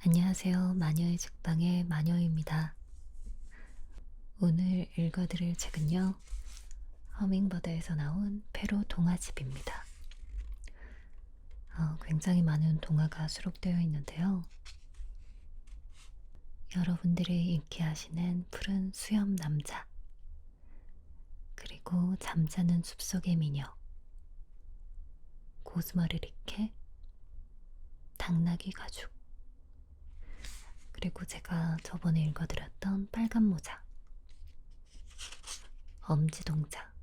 안녕하세요. 마녀의 책방의 마녀입니다. 오늘 읽어드릴 책은요. 허밍버드에서 나온 페로 동화집입니다. 굉장히 많은 동화가 수록되어 있는데요. 여러분들이 읽기 하시는 푸른 수염 남자, 그리고 잠자는 숲속의 미녀, 고스머리리케, 당나귀 가죽, 그리고 제가 저번에 읽어드렸던 빨간 모자, 엄지동자,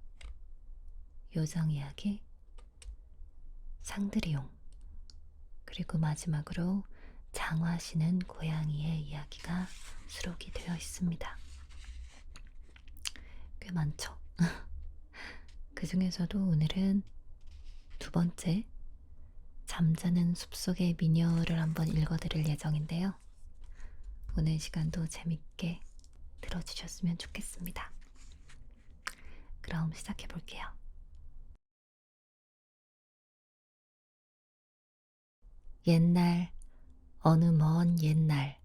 요정이야기, 상드리용, 그리고 마지막으로 장화시는 고양이의 이야기가 수록이 되어 있습니다. 꽤 많죠? 그 중에서도 오늘은 두 번째 잠자는 숲속의 미녀를 한번 읽어드릴 예정인데요. 오늘 시간도 재밌게 들어주셨으면 좋겠습니다. 그럼 시작해 볼게요. 옛날, 어느 먼 옛날,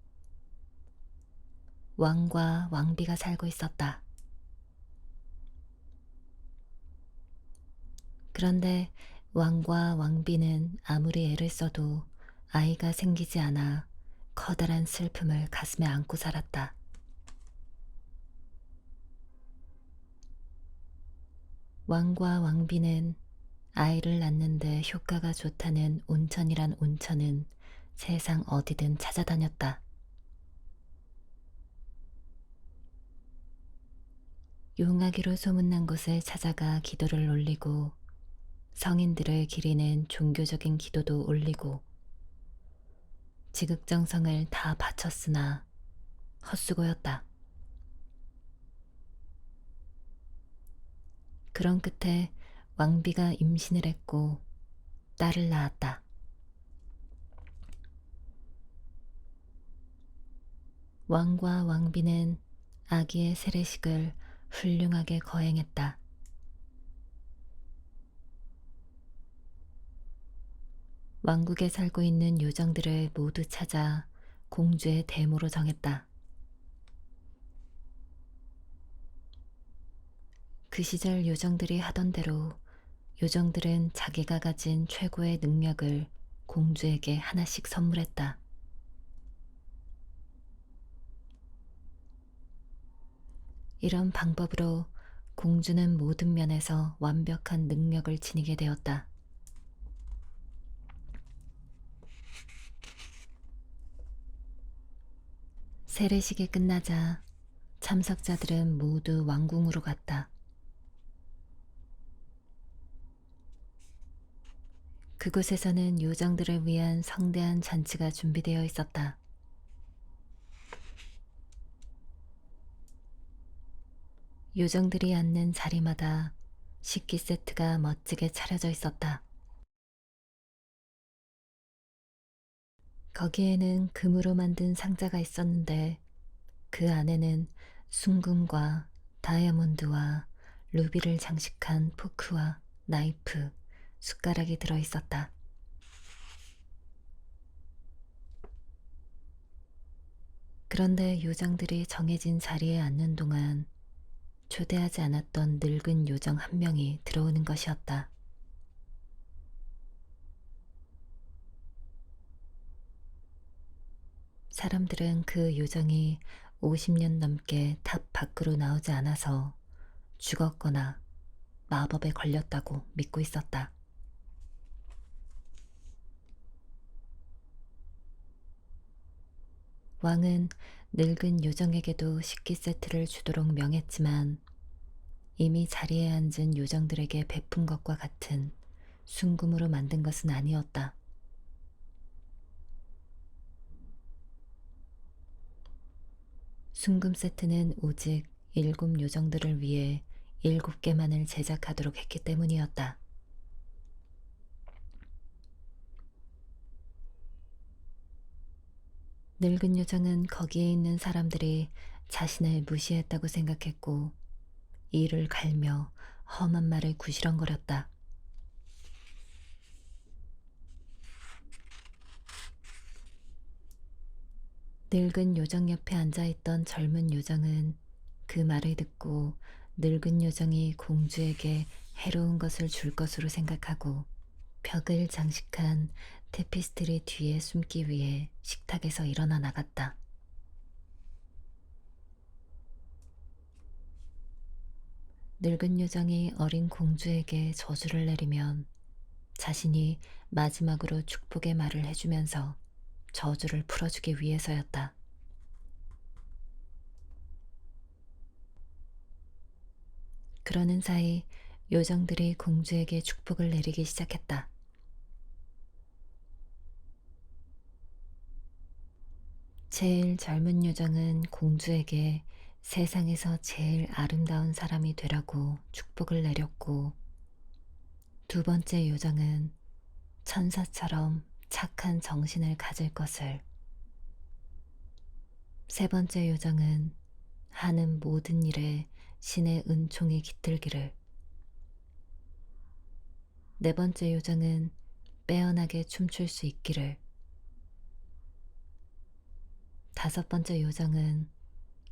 왕과 왕비가 살고 있었다. 그런데 왕과 왕비는 아무리 애를 써도 아이가 생기지 않아 커다란 슬픔을 가슴에 안고 살았다. 왕과 왕비는 아이를 낳는데 효과가 좋다는 온천이란 온천은 세상 어디든 찾아다녔다. 용하기로 소문난 곳을 찾아가 기도를 올리고 성인들을 기리는 종교적인 기도도 올리고 지극정성을 다 바쳤으나 헛수고였다. 그런 끝에 왕비가 임신을 했고 딸을 낳았다. 왕과 왕비는 아기의 세례식을 훌륭하게 거행했다. 왕국에 살고 있는 요정들을 모두 찾아 공주의 대모로 정했다. 그 시절 요정들이 하던 대로 요정들은 자기가 가진 최고의 능력을 공주에게 하나씩 선물했다. 이런 방법으로 공주는 모든 면에서 완벽한 능력을 지니게 되었다. 세례식이 끝나자 참석자들은 모두 왕궁으로 갔다. 그곳에서는 요정들을 위한 성대한 잔치가 준비되어 있었다. 요정들이 앉는 자리마다 식기 세트가 멋지게 차려져 있었다. 거기에는 금으로 만든 상자가 있었는데 그 안에는 순금과 다이아몬드와 루비를 장식한 포크와 나이프, 숟가락이 들어 있었다. 그런데 요정들이 정해진 자리에 앉는 동안 초대하지 않았던 늙은 요정 한 명이 들어오는 것이었다. 사람들은 그 요정이 50년 넘게 탑 밖으로 나오지 않아서 죽었거나 마법에 걸렸다고 믿고 있었다. 왕은 늙은 요정에게도 식기 세트를 주도록 명했지만 이미 자리에 앉은 요정들에게 베푼 것과 같은 순금으로 만든 것은 아니었다. 순금 세트는 오직 7 요정들을 위해 7개만을 제작하도록 했기 때문이었다. 늙은 요정은 거기에 있는 사람들이 자신을 무시했다고 생각했고 이를 갈며 험한 말을 구시렁거렸다. 늙은 요정 옆에 앉아있던 젊은 요정은 그 말을 듣고 늙은 요정이 공주에게 해로운 것을 줄 것으로 생각하고 벽을 장식한 테피스트리 뒤에 숨기 위해 식탁에서 일어나 나갔다. 늙은 요정이 어린 공주에게 저주를 내리면 자신이 마지막으로 축복의 말을 해주면서 저주를 풀어주기 위해서였다. 그러는 사이 요정들이 공주에게 축복을 내리기 시작했다. 제일 젊은 요정은 공주에게 세상에서 제일 아름다운 사람이 되라고 축복을 내렸고, 두 번째 요정은 천사처럼 착한 정신을 가질 것을, 세 번째 요정은 하는 모든 일에 신의 은총이 깃들기를, 네 번째 요정은 빼어나게 춤출 수 있기를, 다섯 번째 요정은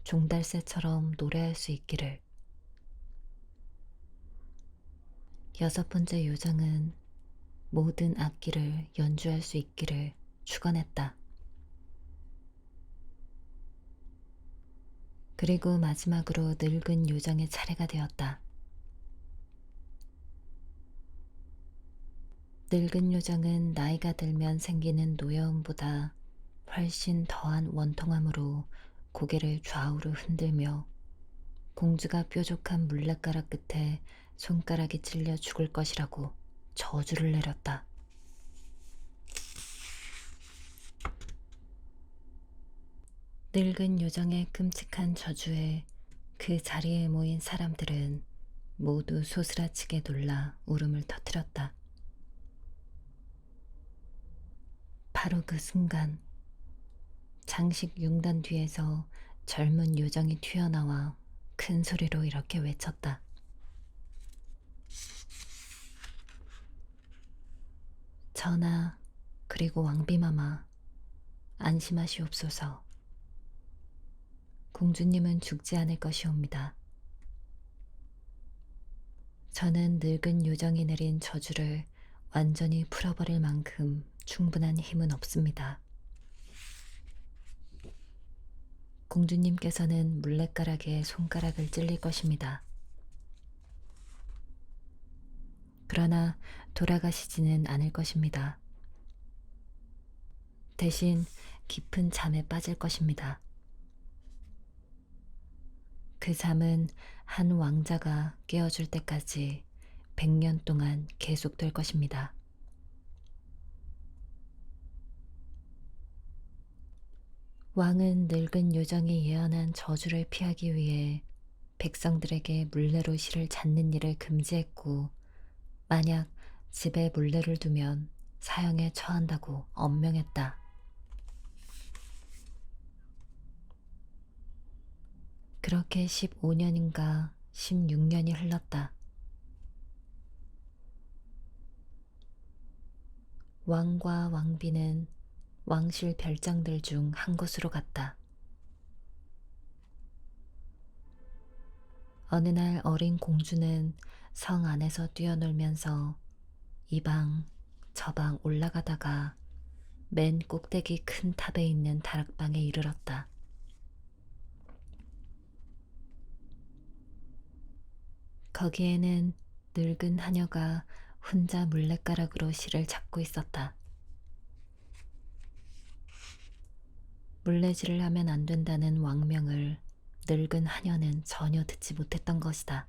종달새처럼 노래할 수 있기를, 여섯 번째 요정은 모든 악기를 연주할 수 있기를 축원했다. 그리고 마지막으로 늙은 요정의 차례가 되었다. 늙은 요정은 나이가 들면 생기는 노여움보다 훨씬 더한 원통함으로 고개를 좌우로 흔들며 공주가 뾰족한 물레가락 끝에 손가락이 찔려 죽을 것이라고 저주를 내렸다. 늙은 요정의 끔찍한 저주에 그 자리에 모인 사람들은 모두 소스라치게 놀라 울음을 터뜨렸다. 바로 그 순간 장식 융단 뒤에서 젊은 요정이 튀어나와 큰 소리로 이렇게 외쳤다. 전하, 그리고 왕비마마, 안심하시옵소서. 공주님은 죽지 않을 것이옵니다. 저는 늙은 요정이 내린 저주를 완전히 풀어버릴 만큼 충분한 힘은 없습니다. 공주님께서는 물레가락에 손가락을 찔릴 것입니다. 그러나 돌아가시지는 않을 것입니다. 대신 깊은 잠에 빠질 것입니다. 그 잠은 한 왕자가 깨어줄 때까지 100년 동안 계속될 것입니다. 왕은 늙은 요정이 예언한 저주를 피하기 위해 백성들에게 물레로 실을 잡는 일을 금지했고, 만약 집에 물레를 두면 사형에 처한다고 엄명했다. 그렇게 15년인가 16년이 흘렀다. 왕과 왕비는 왕실 별장들 중 한 곳으로 갔다. 어느 날 어린 공주는 성 안에서 뛰어놀면서 이 방, 저 방 올라가다가 맨 꼭대기 큰 탑에 있는 다락방에 이르렀다. 거기에는 늙은 하녀가 혼자 물레가락으로 실을 잡고 있었다. 물레질을 하면 안 된다는 왕명을 늙은 하녀는 전혀 듣지 못했던 것이다.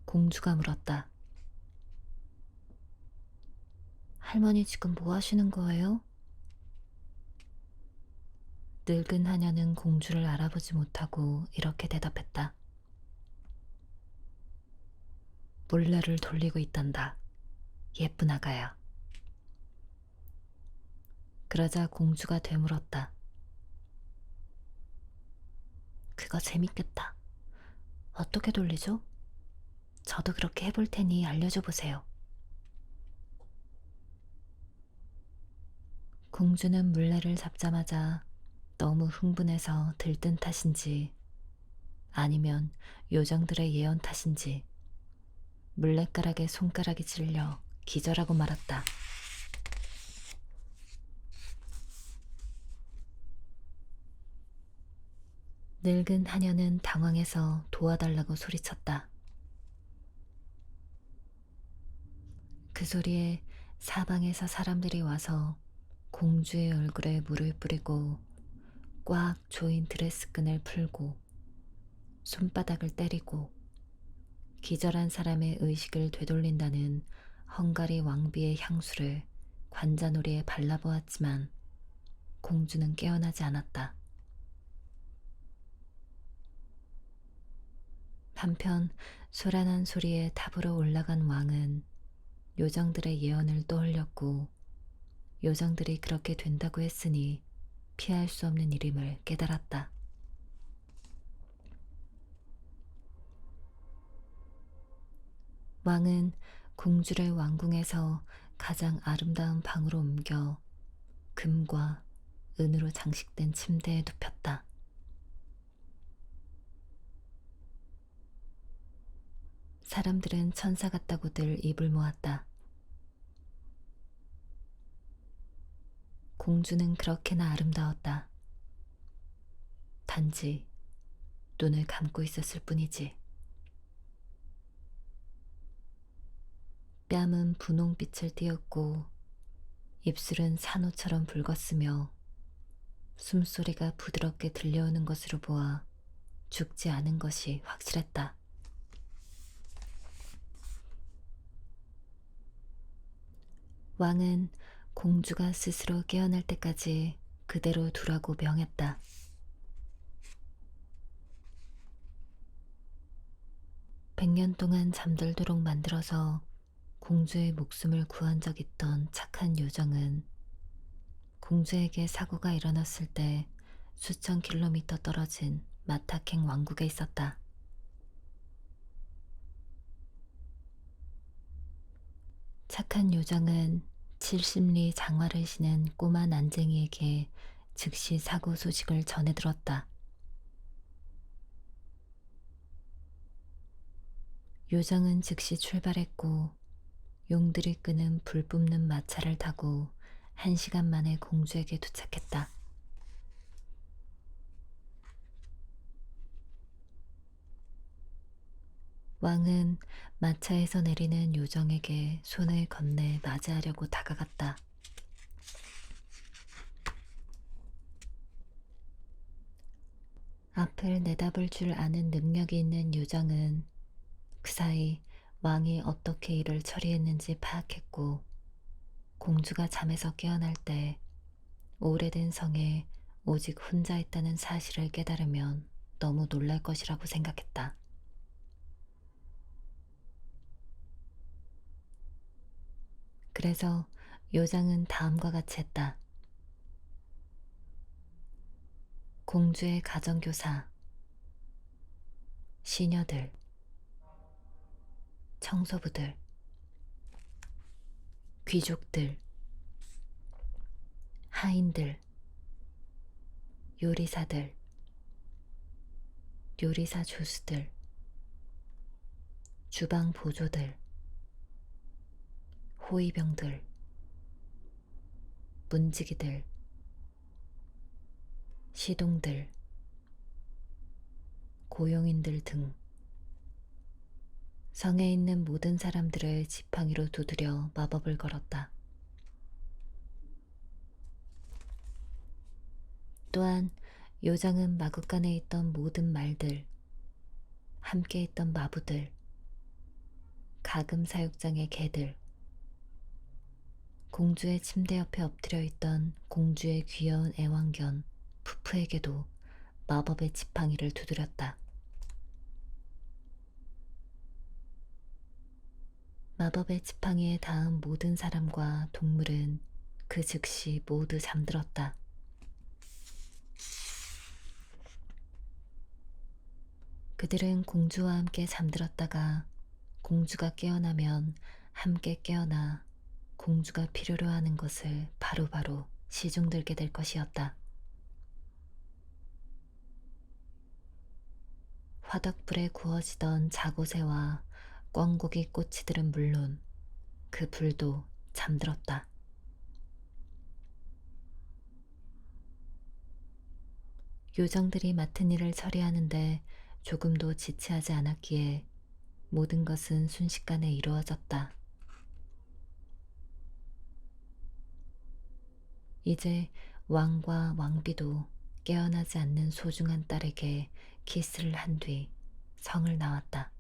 공주가 물었다. 할머니 지금 뭐 하시는 거예요? 늙은 하녀는 공주를 알아보지 못하고 이렇게 대답했다. 물레를 돌리고 있단다. 예쁜 아가야. 그러자 공주가 되물었다. 그거 재밌겠다. 어떻게 돌리죠? 저도 그렇게 해볼 테니 알려줘 보세요. 공주는 물레를 잡자마자 너무 흥분해서 들뜬 탓인지 아니면 요정들의 예언 탓인지 물레가락에 손가락이 찔려 기절하고 말았다. 늙은 하녀는 당황해서 도와달라고 소리쳤다. 그 소리에 사방에서 사람들이 와서 공주의 얼굴에 물을 뿌리고 꽉 조인 드레스끈을 풀고 손바닥을 때리고 기절한 사람의 의식을 되돌린다는 헝가리 왕비의 향수를 관자놀이에 발라보았지만 공주는 깨어나지 않았다. 한편 소란한 소리에 탑으로 올라간 왕은 요정들의 예언을 떠올렸고 요정들이 그렇게 된다고 했으니 피할 수 없는 일임을 깨달았다. 왕은 공주를 왕궁에서 가장 아름다운 방으로 옮겨 금과 은으로 장식된 침대에 눕혔다. 사람들은 천사 같다고들 입을 모았다. 공주는 그렇게나 아름다웠다. 단지 눈을 감고 있었을 뿐이지. 뺨은 분홍빛을 띠었고 입술은 산호처럼 붉었으며 숨소리가 부드럽게 들려오는 것으로 보아 죽지 않은 것이 확실했다. 왕은 공주가 스스로 깨어날 때까지 그대로 두라고 명했다. 백년 동안 잠들도록 만들어서 공주의 목숨을 구한 적 있던 착한 요정은 공주에게 사고가 일어났을 때 수천 킬로미터 떨어진 마타켄 왕국에 있었다. 착한 요정은 70리 장화를 신은 꼬마 난쟁이에게 즉시 사고 소식을 전해 들었다. 요정은 즉시 출발했고 용들이 끄는 불 뿜는 마차를 타고 1시간 만에 공주에게 도착했다. 왕은 마차에서 내리는 요정에게 손을 건네 맞이하려고 다가갔다. 앞을 내다볼 줄 아는 능력이 있는 요정은 그 사이 왕이 어떻게 일을 처리했는지 파악했고 공주가 잠에서 깨어날 때 오래된 성에 오직 혼자 있다는 사실을 깨달으면 너무 놀랄 것이라고 생각했다. 그래서 요정은 다음과 같이 했다. 공주의 가정교사, 시녀들, 청소부들, 귀족들, 하인들, 요리사들, 요리사 조수들, 주방 보조들, 호위병들, 문지기들, 시동들, 고용인들 등 성에 있는 모든 사람들을 지팡이로 두드려 마법을 걸었다. 또한 요정은 마구간에 있던 모든 말들, 함께 있던 마부들, 가금 사육장의 개들, 공주의 침대 옆에 엎드려 있던 공주의 귀여운 애완견 푸푸에게도 마법의 지팡이를 두드렸다. 마법의 지팡이에 닿은 모든 사람과 동물은 그 즉시 모두 잠들었다. 그들은 공주와 함께 잠들었다가 공주가 깨어나면 함께 깨어나 공주가 필요로 하는 것을 바로바로 시중들게 될 것이었다. 화덕불에 구워지던 자고새와 꿩고기 꼬치들은 물론 그 불도 잠들었다. 요정들이 맡은 일을 처리하는데 조금도 지체하지 않았기에 모든 것은 순식간에 이루어졌다. 이제 왕과 왕비도 깨어나지 않는 소중한 딸에게 키스를 한 뒤 성을 나왔다.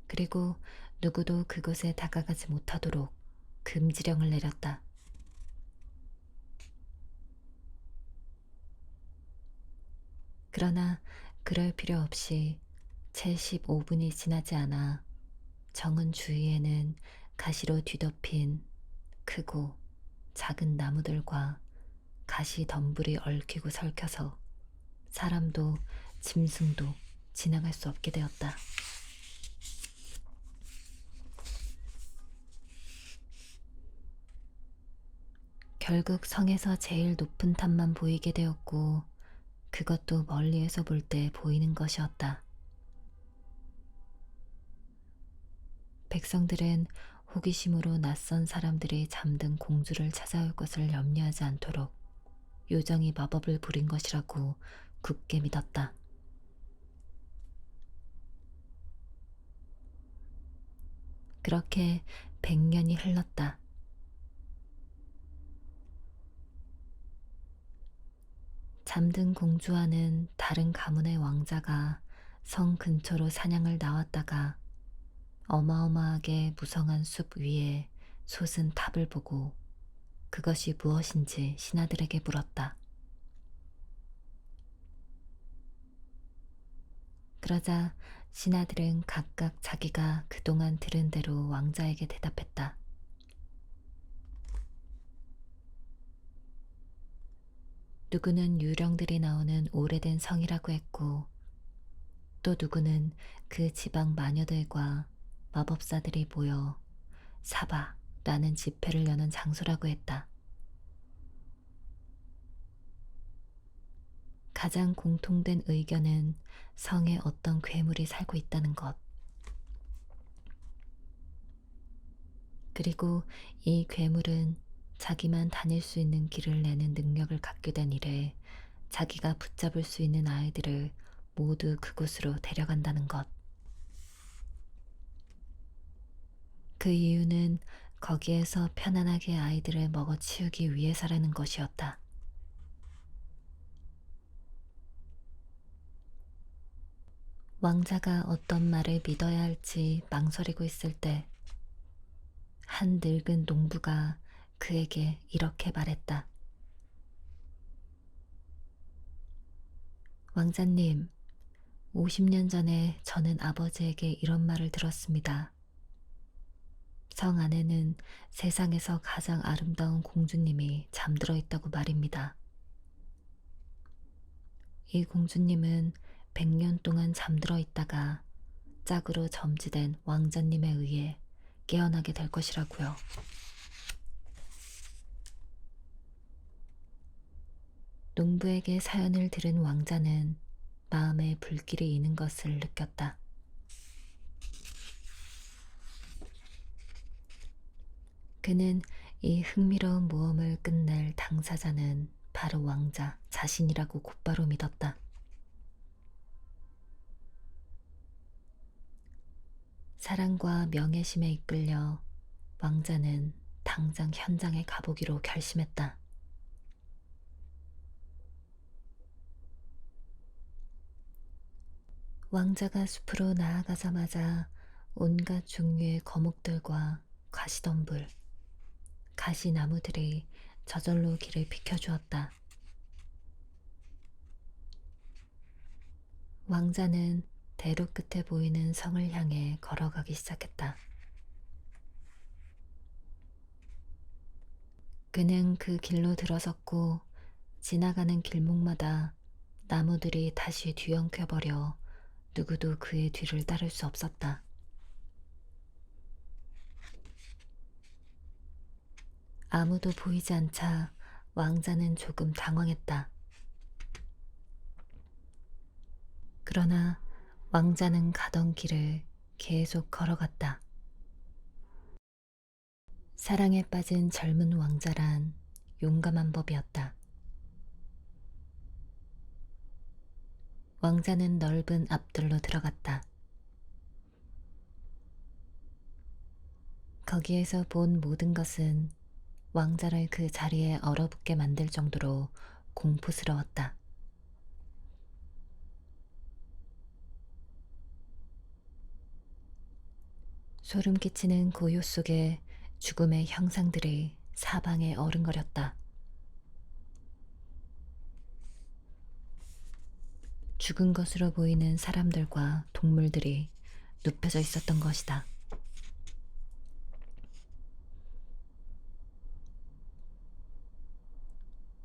그리고 누구도 그곳에 다가가지 못하도록 금지령을 내렸다. 그러나 그럴 필요 없이 채 15분이 지나지 않아 정은 주위에는 가시로 뒤덮인 크고 작은 나무들과 가시 덤불이 얽히고 설켜서 사람도 짐승도 지나갈 수 없게 되었다. 결국 성에서 제일 높은 탑만 보이게 되었고 그것도 멀리에서 볼 때 보이는 것이었다. 백성들은 호기심으로 낯선 사람들이 잠든 공주를 찾아올 것을 염려하지 않도록 요정이 마법을 부린 것이라고 굳게 믿었다. 그렇게 100년이 흘렀다. 잠든 공주와는 다른 가문의 왕자가 성 근처로 사냥을 나왔다가 어마어마하게 무성한 숲 위에 솟은 탑을 보고 그것이 무엇인지 신하들에게 물었다. 그러자 신하들은 각각 자기가 그동안 들은 대로 왕자에게 대답했다. 누구는 유령들이 나오는 오래된 성이라고 했고 또 누구는 그 지방 마녀들과 마법사들이 모여 사바라는 집회를 여는 장소라고 했다. 가장 공통된 의견은 성에 어떤 괴물이 살고 있다는 것. 그리고 이 괴물은 자기만 다닐 수 있는 길을 내는 능력을 갖게 된 이래 자기가 붙잡을 수 있는 아이들을 모두 그곳으로 데려간다는 것. 그 이유는 거기에서 편안하게 아이들을 먹어치우기 위해서라는 것이었다. 왕자가 어떤 말을 믿어야 할지 망설이고 있을 때 한 늙은 농부가 그에게 이렇게 말했다. 왕자님, 50년 전에 저는 아버지에게 이런 말을 들었습니다. 성 안에는 세상에서 가장 아름다운 공주님이 잠들어 있다고 말입니다. 이 공주님은 100년 동안 잠들어 있다가 짝으로 점지된 왕자님에 의해 깨어나게 될 것이라고요. 농부에게 사연을 들은 왕자는 마음에 불길이 있는 것을 느꼈다. 그는 이 흥미로운 모험을 끝낼 당사자는 바로 왕자 자신이라고 곧바로 믿었다. 사랑과 명예심에 이끌려 왕자는 당장 현장에 가보기로 결심했다. 왕자가 숲으로 나아가자마자 온갖 종류의 거목들과 가시덤불, 가시나무들이 저절로 길을 비켜주었다. 왕자는 대로 끝에 보이는 성을 향해 걸어가기 시작했다. 그는 그 길로 들어섰고 지나가는 길목마다 나무들이 다시 뒤엉켜버려 누구도 그의 뒤를 따를 수 없었다. 아무도 보이지 않자 왕자는 조금 당황했다. 그러나 왕자는 가던 길을 계속 걸어갔다. 사랑에 빠진 젊은 왕자란 용감한 법이었다. 왕자는 넓은 앞들로 들어갔다. 거기에서 본 모든 것은 왕자를 그 자리에 얼어붙게 만들 정도로 공포스러웠다. 소름 끼치는 고요 속에 죽음의 형상들이 사방에 어른거렸다. 죽은 것으로 보이는 사람들과 동물들이 눕혀져 있었던 것이다.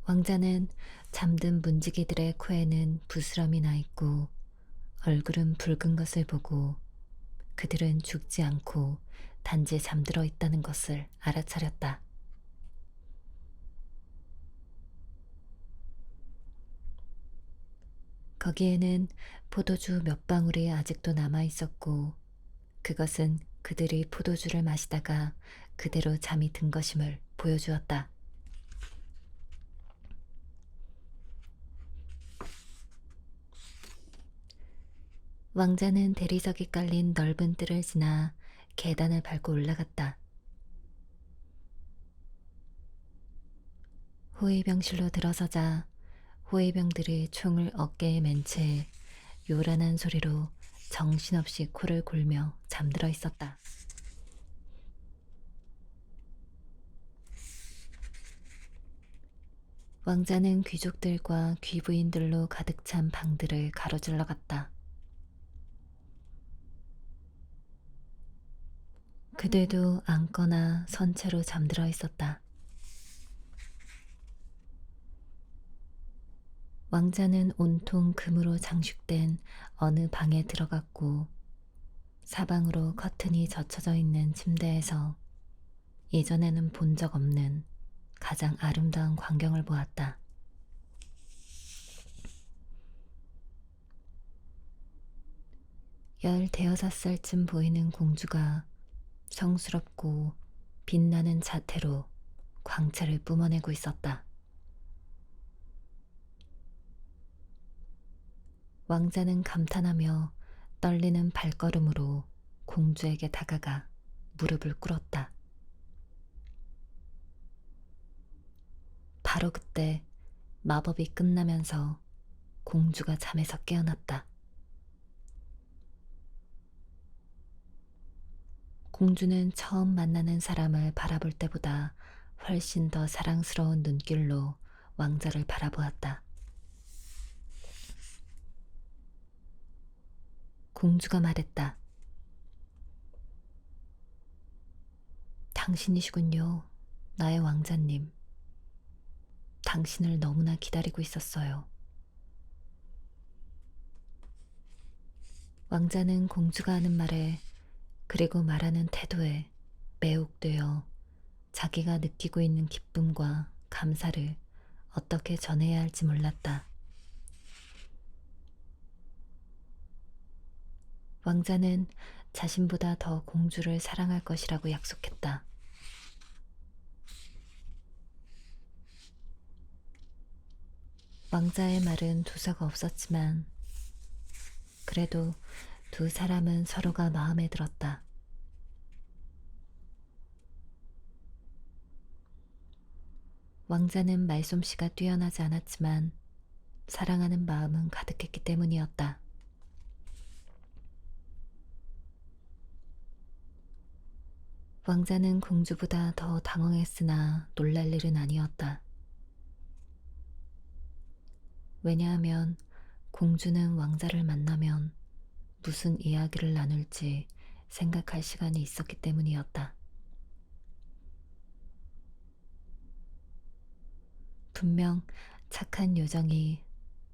왕자는 잠든 문지기들의 코에는 부스럼이 나 있고 얼굴은 붉은 것을 보고 그들은 죽지 않고 단지 잠들어 있다는 것을 알아차렸다. 거기에는 포도주 몇 방울이 아직도 남아 있었고 그것은 그들이 포도주를 마시다가 그대로 잠이 든 것임을 보여주었다. 왕자는 대리석이 깔린 넓은 뜰을 지나 계단을 밟고 올라갔다. 호위병실로 들어서자 호위병들이 총을 어깨에 맨 채 요란한 소리로 정신없이 코를 골며 잠들어 있었다. 왕자는 귀족들과 귀부인들로 가득 찬 방들을 가로질러 갔다. 그들도 앉거나 선 채로 잠들어 있었다. 왕자는 온통 금으로 장식된 어느 방에 들어갔고 사방으로 커튼이 젖혀져 있는 침대에서 이전에는 본 적 없는 가장 아름다운 광경을 보았다. 15살쯤 보이는 공주가 성스럽고 빛나는 자태로 광채를 뿜어내고 있었다. 왕자는 감탄하며 떨리는 발걸음으로 공주에게 다가가 무릎을 꿇었다. 바로 그때 마법이 끝나면서 공주가 잠에서 깨어났다. 공주는 처음 만나는 사람을 바라볼 때보다 훨씬 더 사랑스러운 눈길로 왕자를 바라보았다. 공주가 말했다. 당신이시군요, 나의 왕자님. 당신을 너무나 기다리고 있었어요. 왕자는 공주가 하는 말에 그리고 말하는 태도에 매혹되어 자기가 느끼고 있는 기쁨과 감사를 어떻게 전해야 할지 몰랐다. 왕자는 자신보다 더 공주를 사랑할 것이라고 약속했다. 왕자의 말은 두서가 없었지만 그래도 두 사람은 서로가 마음에 들었다. 왕자는 말솜씨가 뛰어나지 않았지만 사랑하는 마음은 가득했기 때문이었다. 왕자는 공주보다 더 당황했으나 놀랄 일은 아니었다. 왜냐하면 공주는 왕자를 만나면 무슨 이야기를 나눌지 생각할 시간이 있었기 때문이었다. 분명 착한 요정이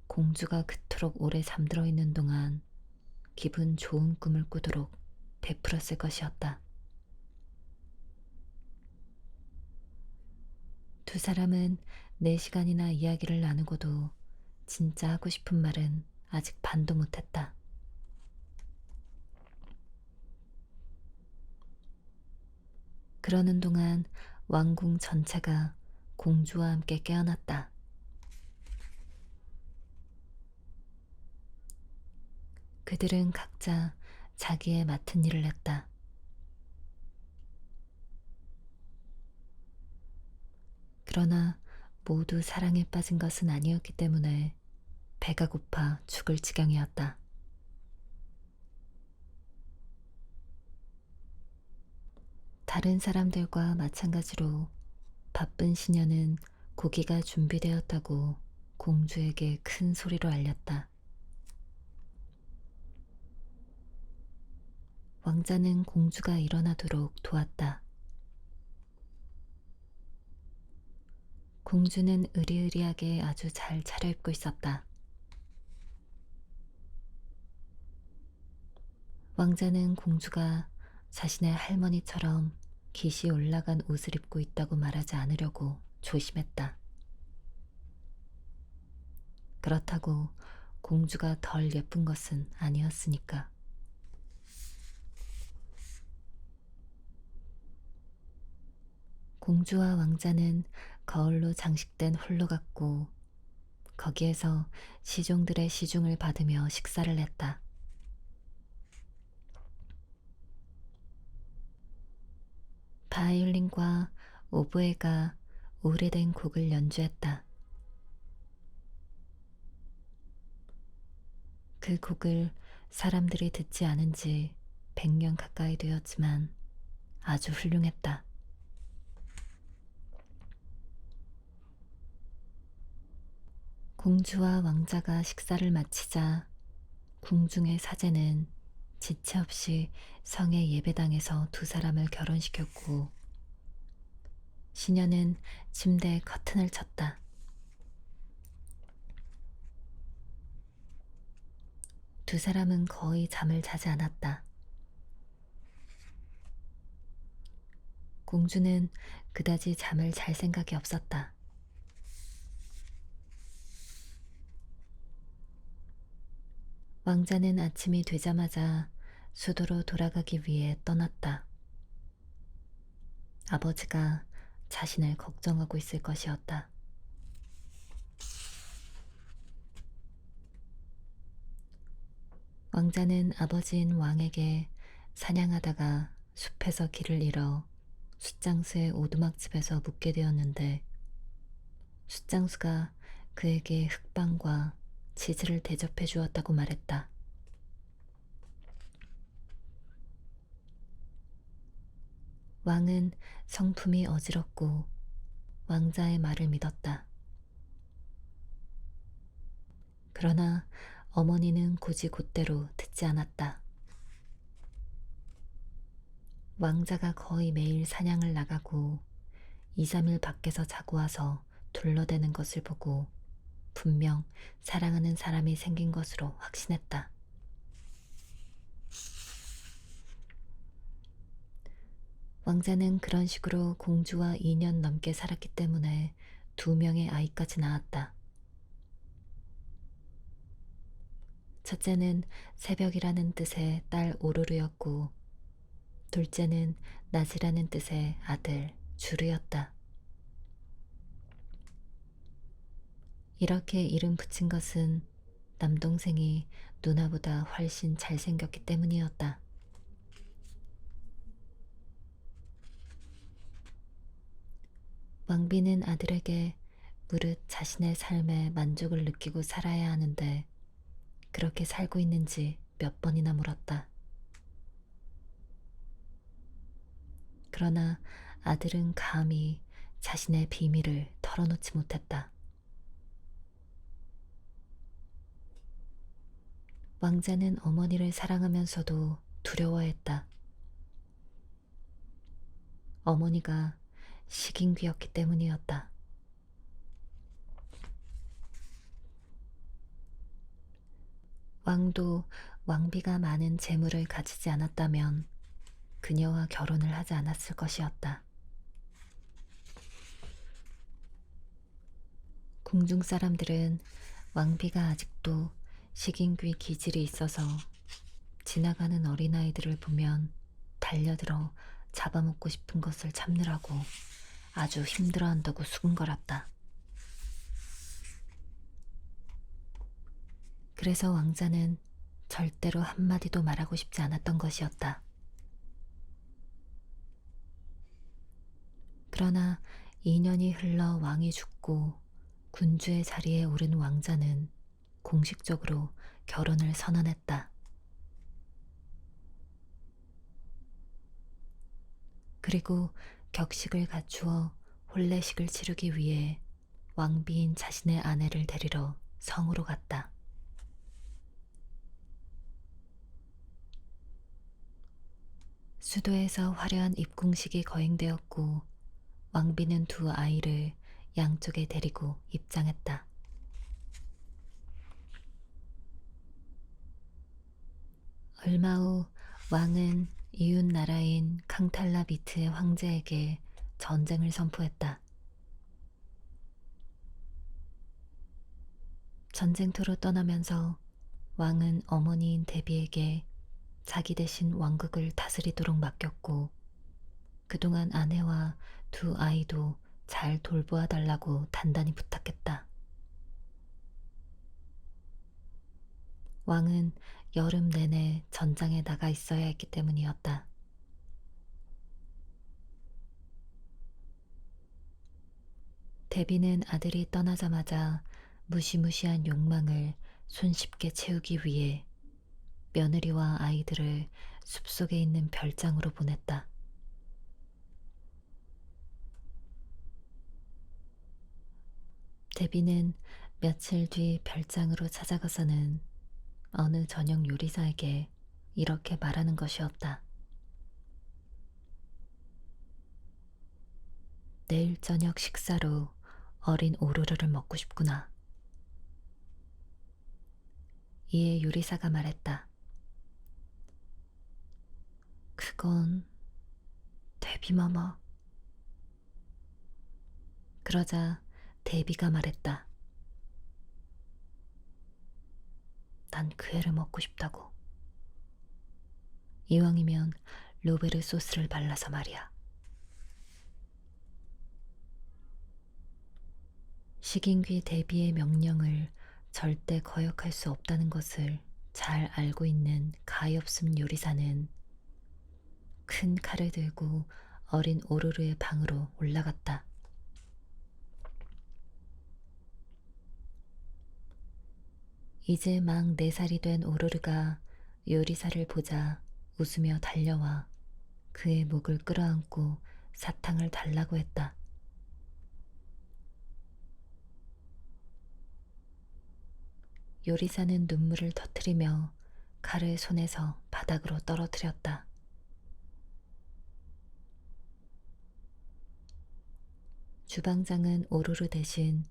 공주가 그토록 오래 잠들어 있는 동안 기분 좋은 꿈을 꾸도록 베풀었을 것이었다. 두 사람은 4시간이나 이야기를 나누고도 진짜 하고 싶은 말은 아직 반도 못했다. 그러는 동안 왕궁 전체가 공주와 함께 깨어났다. 그들은 각자 자기의 맡은 일을 했다. 그러나 모두 사랑에 빠진 것은 아니었기 때문에 배가 고파 죽을 지경이었다. 다른 사람들과 마찬가지로 바쁜 시녀는 고기가 준비되었다고 공주에게 큰 소리로 알렸다. 왕자는 공주가 일어나도록 도왔다. 공주는 으리으리하게 아주 잘 차려입고 있었다. 왕자는 공주가 자신의 할머니처럼 깃이 올라간 옷을 입고 있다고 말하지 않으려고 조심했다. 그렇다고 공주가 덜 예쁜 것은 아니었으니까. 공주와 왕자는 거울로 장식된 홀로 갔고 거기에서 시종들의 시중을 받으며 식사를 했다. 바이올린과 오보에가 오래된 곡을 연주했다. 그 곡을 사람들이 듣지 않은 지 100년 가까이 되었지만 아주 훌륭했다. 공주와 왕자가 식사를 마치자 궁중의 사제는 지체 없이 성의 예배당에서 두 사람을 결혼시켰고 시녀는 침대에 커튼을 쳤다. 두 사람은 거의 잠을 자지 않았다. 공주는 그다지 잠을 잘 생각이 없었다. 왕자는 아침이 되자마자 수도로 돌아가기 위해 떠났다. 아버지가 자신을 걱정하고 있을 것이었다. 왕자는 아버지인 왕에게 사냥하다가 숲에서 길을 잃어 숫장수의 오두막집에서 묵게 되었는데 숫장수가 그에게 흑빵과 치즈를 대접해 주었다고 말했다. 왕은 성품이 어지럽고 왕자의 말을 믿었다. 그러나 어머니는 곧이곧대로 듣지 않았다. 왕자가 거의 매일 사냥을 나가고 2, 3일 밖에서 자고 와서 둘러대는 것을 보고 분명 사랑하는 사람이 생긴 것으로 확신했다. 왕자는 그런 식으로 공주와 2년 넘게 살았기 때문에 2명의 아이까지 낳았다. 첫째는 새벽이라는 뜻의 딸 오로르였고 둘째는 낮이라는 뜻의 아들 주르였다. 이렇게 이름 붙인 것은 남동생이 누나보다 훨씬 잘생겼기 때문이었다. 왕비는 아들에게 무릇 자신의 삶에 만족을 느끼고 살아야 하는데 그렇게 살고 있는지 몇 번이나 물었다. 그러나 아들은 감히 자신의 비밀을 털어놓지 못했다. 왕자는 어머니를 사랑하면서도 두려워했다. 어머니가 식인귀였기 때문이었다. 왕도 왕비가 많은 재물을 가지지 않았다면 그녀와 결혼을 하지 않았을 것이었다. 궁중 사람들은 왕비가 아직도 식인귀 기질이 있어서 지나가는 어린아이들을 보면 달려들어 잡아먹고 싶은 것을 참느라고 아주 힘들어한다고 수군거렸다. 그래서 왕자는 절대로 한마디도 말하고 싶지 않았던 것이었다. 그러나 2년이 흘러 왕이 죽고 군주의 자리에 오른 왕자는 공식적으로 결혼을 선언했다. 그리고 격식을 갖추어 혼례식을 치르기 위해 왕비인 자신의 아내를 데리러 성으로 갔다. 수도에서 화려한 입궁식이 거행되었고 왕비는 두 아이를 양쪽에 데리고 입장했다. 얼마 후 왕은 이웃 나라인 캉탈라비트의 황제에게 전쟁을 선포했다. 전쟁터로 떠나면서 왕은 어머니인 데비에게 자기 대신 왕국을 다스리도록 맡겼고 그동안 아내와 두 아이도 잘 돌보아 달라고 단단히 부탁했다. 왕은 여름 내내 전장에 나가 있어야 했기 때문이었다. 데비는 아들이 떠나자마자 무시무시한 욕망을 손쉽게 채우기 위해 며느리와 아이들을 숲속에 있는 별장으로 보냈다. 데비는 며칠 뒤 별장으로 찾아가서는 어느 저녁 요리사에게 이렇게 말하는 것이었다. 내일 저녁 식사로 어린 오로르를 먹고 싶구나. 이에 요리사가 말했다. 그건 데비마마. 그러자 데비가 말했다. 난 그 애를 먹고 싶다고. 이왕이면 로베르 소스를 발라서 말이야. 식인귀 데비의 명령을 절대 거역할 수 없다는 것을 잘 알고 있는 가엾은 요리사는 큰 칼을 들고 어린 오로르의 방으로 올라갔다. 이제 막 4살이 된 오로르가 요리사를 보자 웃으며 달려와 그의 목을 끌어안고 사탕을 달라고 했다. 요리사는 눈물을 터뜨리며 칼을 손에서 바닥으로 떨어뜨렸다. 주방장은 오로르 대신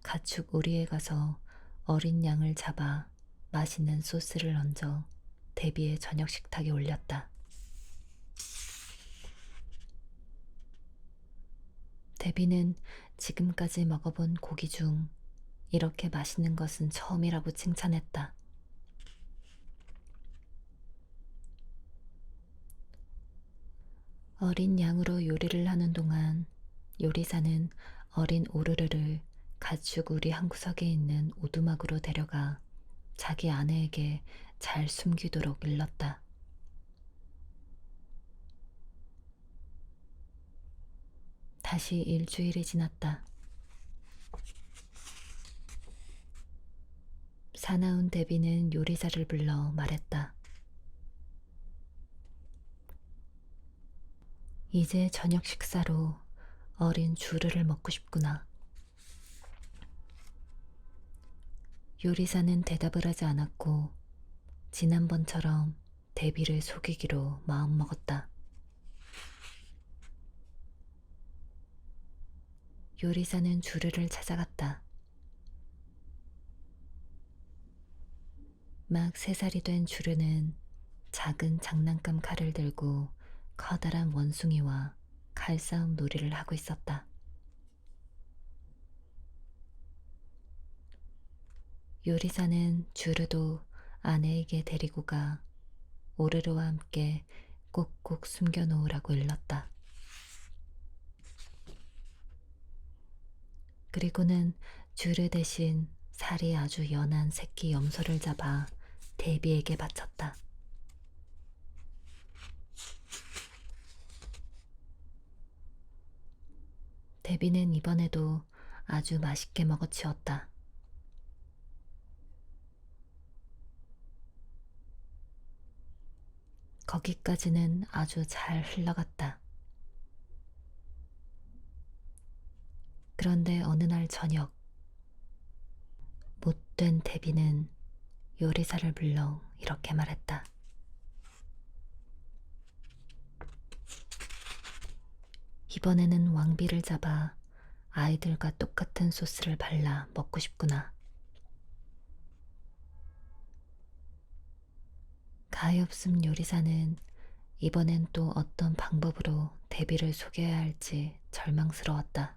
가축 우리에 가서 어린 양을 잡아 맛있는 소스를 얹어 데비의 저녁 식탁에 올렸다. 데비는 지금까지 먹어본 고기 중 이렇게 맛있는 것은 처음이라고 칭찬했다. 어린 양으로 요리를 하는 동안 요리사는 어린 오르르를 가축 우리 한 구석에 있는 오두막으로 데려가 자기 아내에게 잘 숨기도록 일렀다. 다시 일주일이 지났다. 사나운 데비는 요리사를 불러 말했다. 이제 저녁 식사로 어린 주르를 먹고 싶구나. 요리사는 대답을 하지 않았고 지난번처럼 데비를 속이기로 마음먹었다. 요리사는 주르를 찾아갔다. 막 3살이 된 주르는 작은 장난감 칼을 들고 커다란 원숭이와 칼싸움 놀이를 하고 있었다. 요리사는 주르도 아내에게 데리고 가 오르르와 함께 꼭꼭 숨겨놓으라고 일렀다. 그리고는 주르 대신 살이 아주 연한 새끼 염소를 잡아 대비에게 바쳤다. 대비는 이번에도 아주 맛있게 먹어치웠다. 거기까지는 아주 잘 흘러갔다. 그런데 어느 날 저녁, 못된 대비는 요리사를 불러 이렇게 말했다. 이번에는 왕비를 잡아 아이들과 똑같은 소스를 발라 먹고 싶구나. 가엾은 요리사는 이번엔 또 어떤 방법으로 대비를 속여야 할지 절망스러웠다.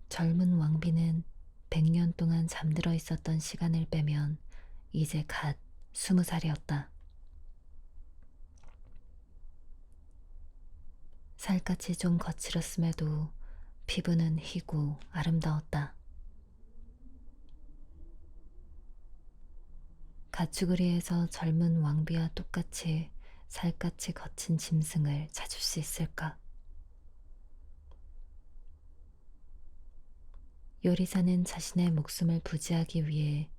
젊은 왕비는 100년 동안 잠들어 있었던 시간을 빼면 이제 갓 20살이었다. 살갗이 좀 거칠었음에도 피부는 희고 아름다웠다. 가축우리에서 젊은 왕비와 똑같이 살갗이 거친 짐승을 찾을 수 있을까? 요리사는 자신의 목숨을 부지하기 위해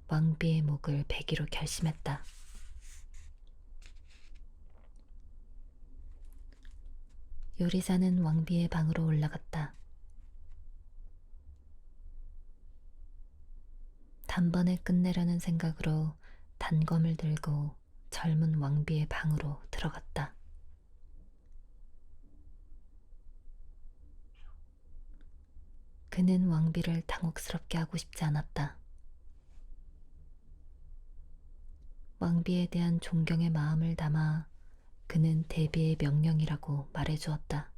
왕비의 목을 베기로 결심했다. 요리사는 왕비의 방으로 올라갔다. 단번에 끝내려는 생각으로 단검을 들고 젊은 왕비의 방으로 들어갔다. 그는 왕비를 당혹스럽게 하고 싶지 않았다. 왕비에 대한 존경의 마음을 담아 그는 대비의 명령이라고 말해주었다.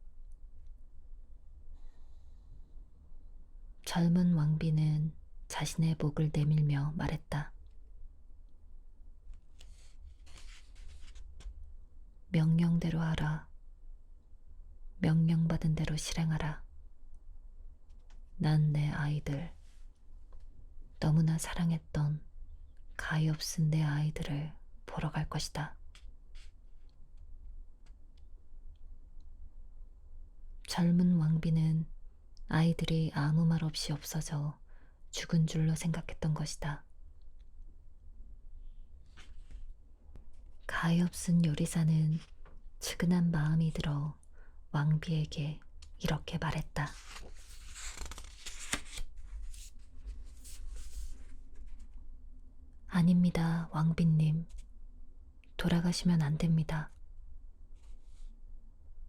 젊은 왕비는 자신의 목을 내밀며 말했다. 명령대로 하라. 명령받은 대로 실행하라. 난 내 아이들, 너무나 사랑했던 가엾은 내 아이들을 보러 갈 것이다. 젊은 왕비는 아이들이 아무 말 없이 없어져 죽은 줄로 생각했던 것이다. 가엾은 요리사는 측은한 마음이 들어 왕비에게 이렇게 말했다. 아닙니다, 왕비님. 돌아가시면 안 됩니다.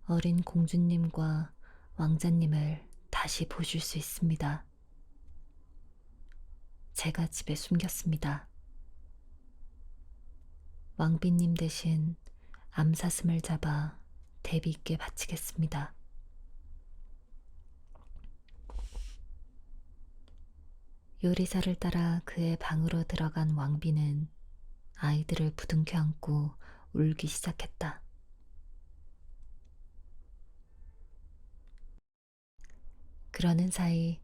어린 공주님과 왕자님을 다시 보실 수 있습니다. 제가 집에 숨겼습니다. 왕비님 대신 암사슴을 잡아 대비께 바치겠습니다. 요리사를 따라 그의 방으로 들어간 왕비는 아이들을 부둥켜 안고 울기 시작했다. 그러는 사이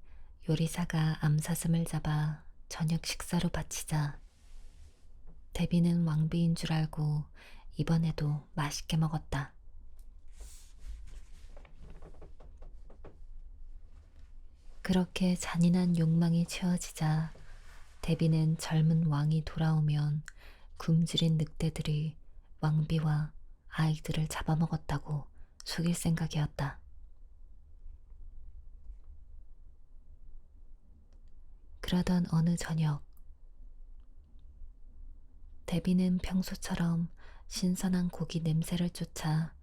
요리사가 암사슴을 잡아 저녁 식사로 바치자 대비는 왕비인 줄 알고 이번에도 맛있게 먹었다. 그렇게 잔인한 욕망이 채워지자 대비는 젊은 왕이 돌아오면 굶주린 늑대들이 왕비와 아이들을 잡아먹었다고 속일 생각이었다. 그러던 어느 저녁, 대비는 평소처럼 신선한 고기 냄새를 쫓아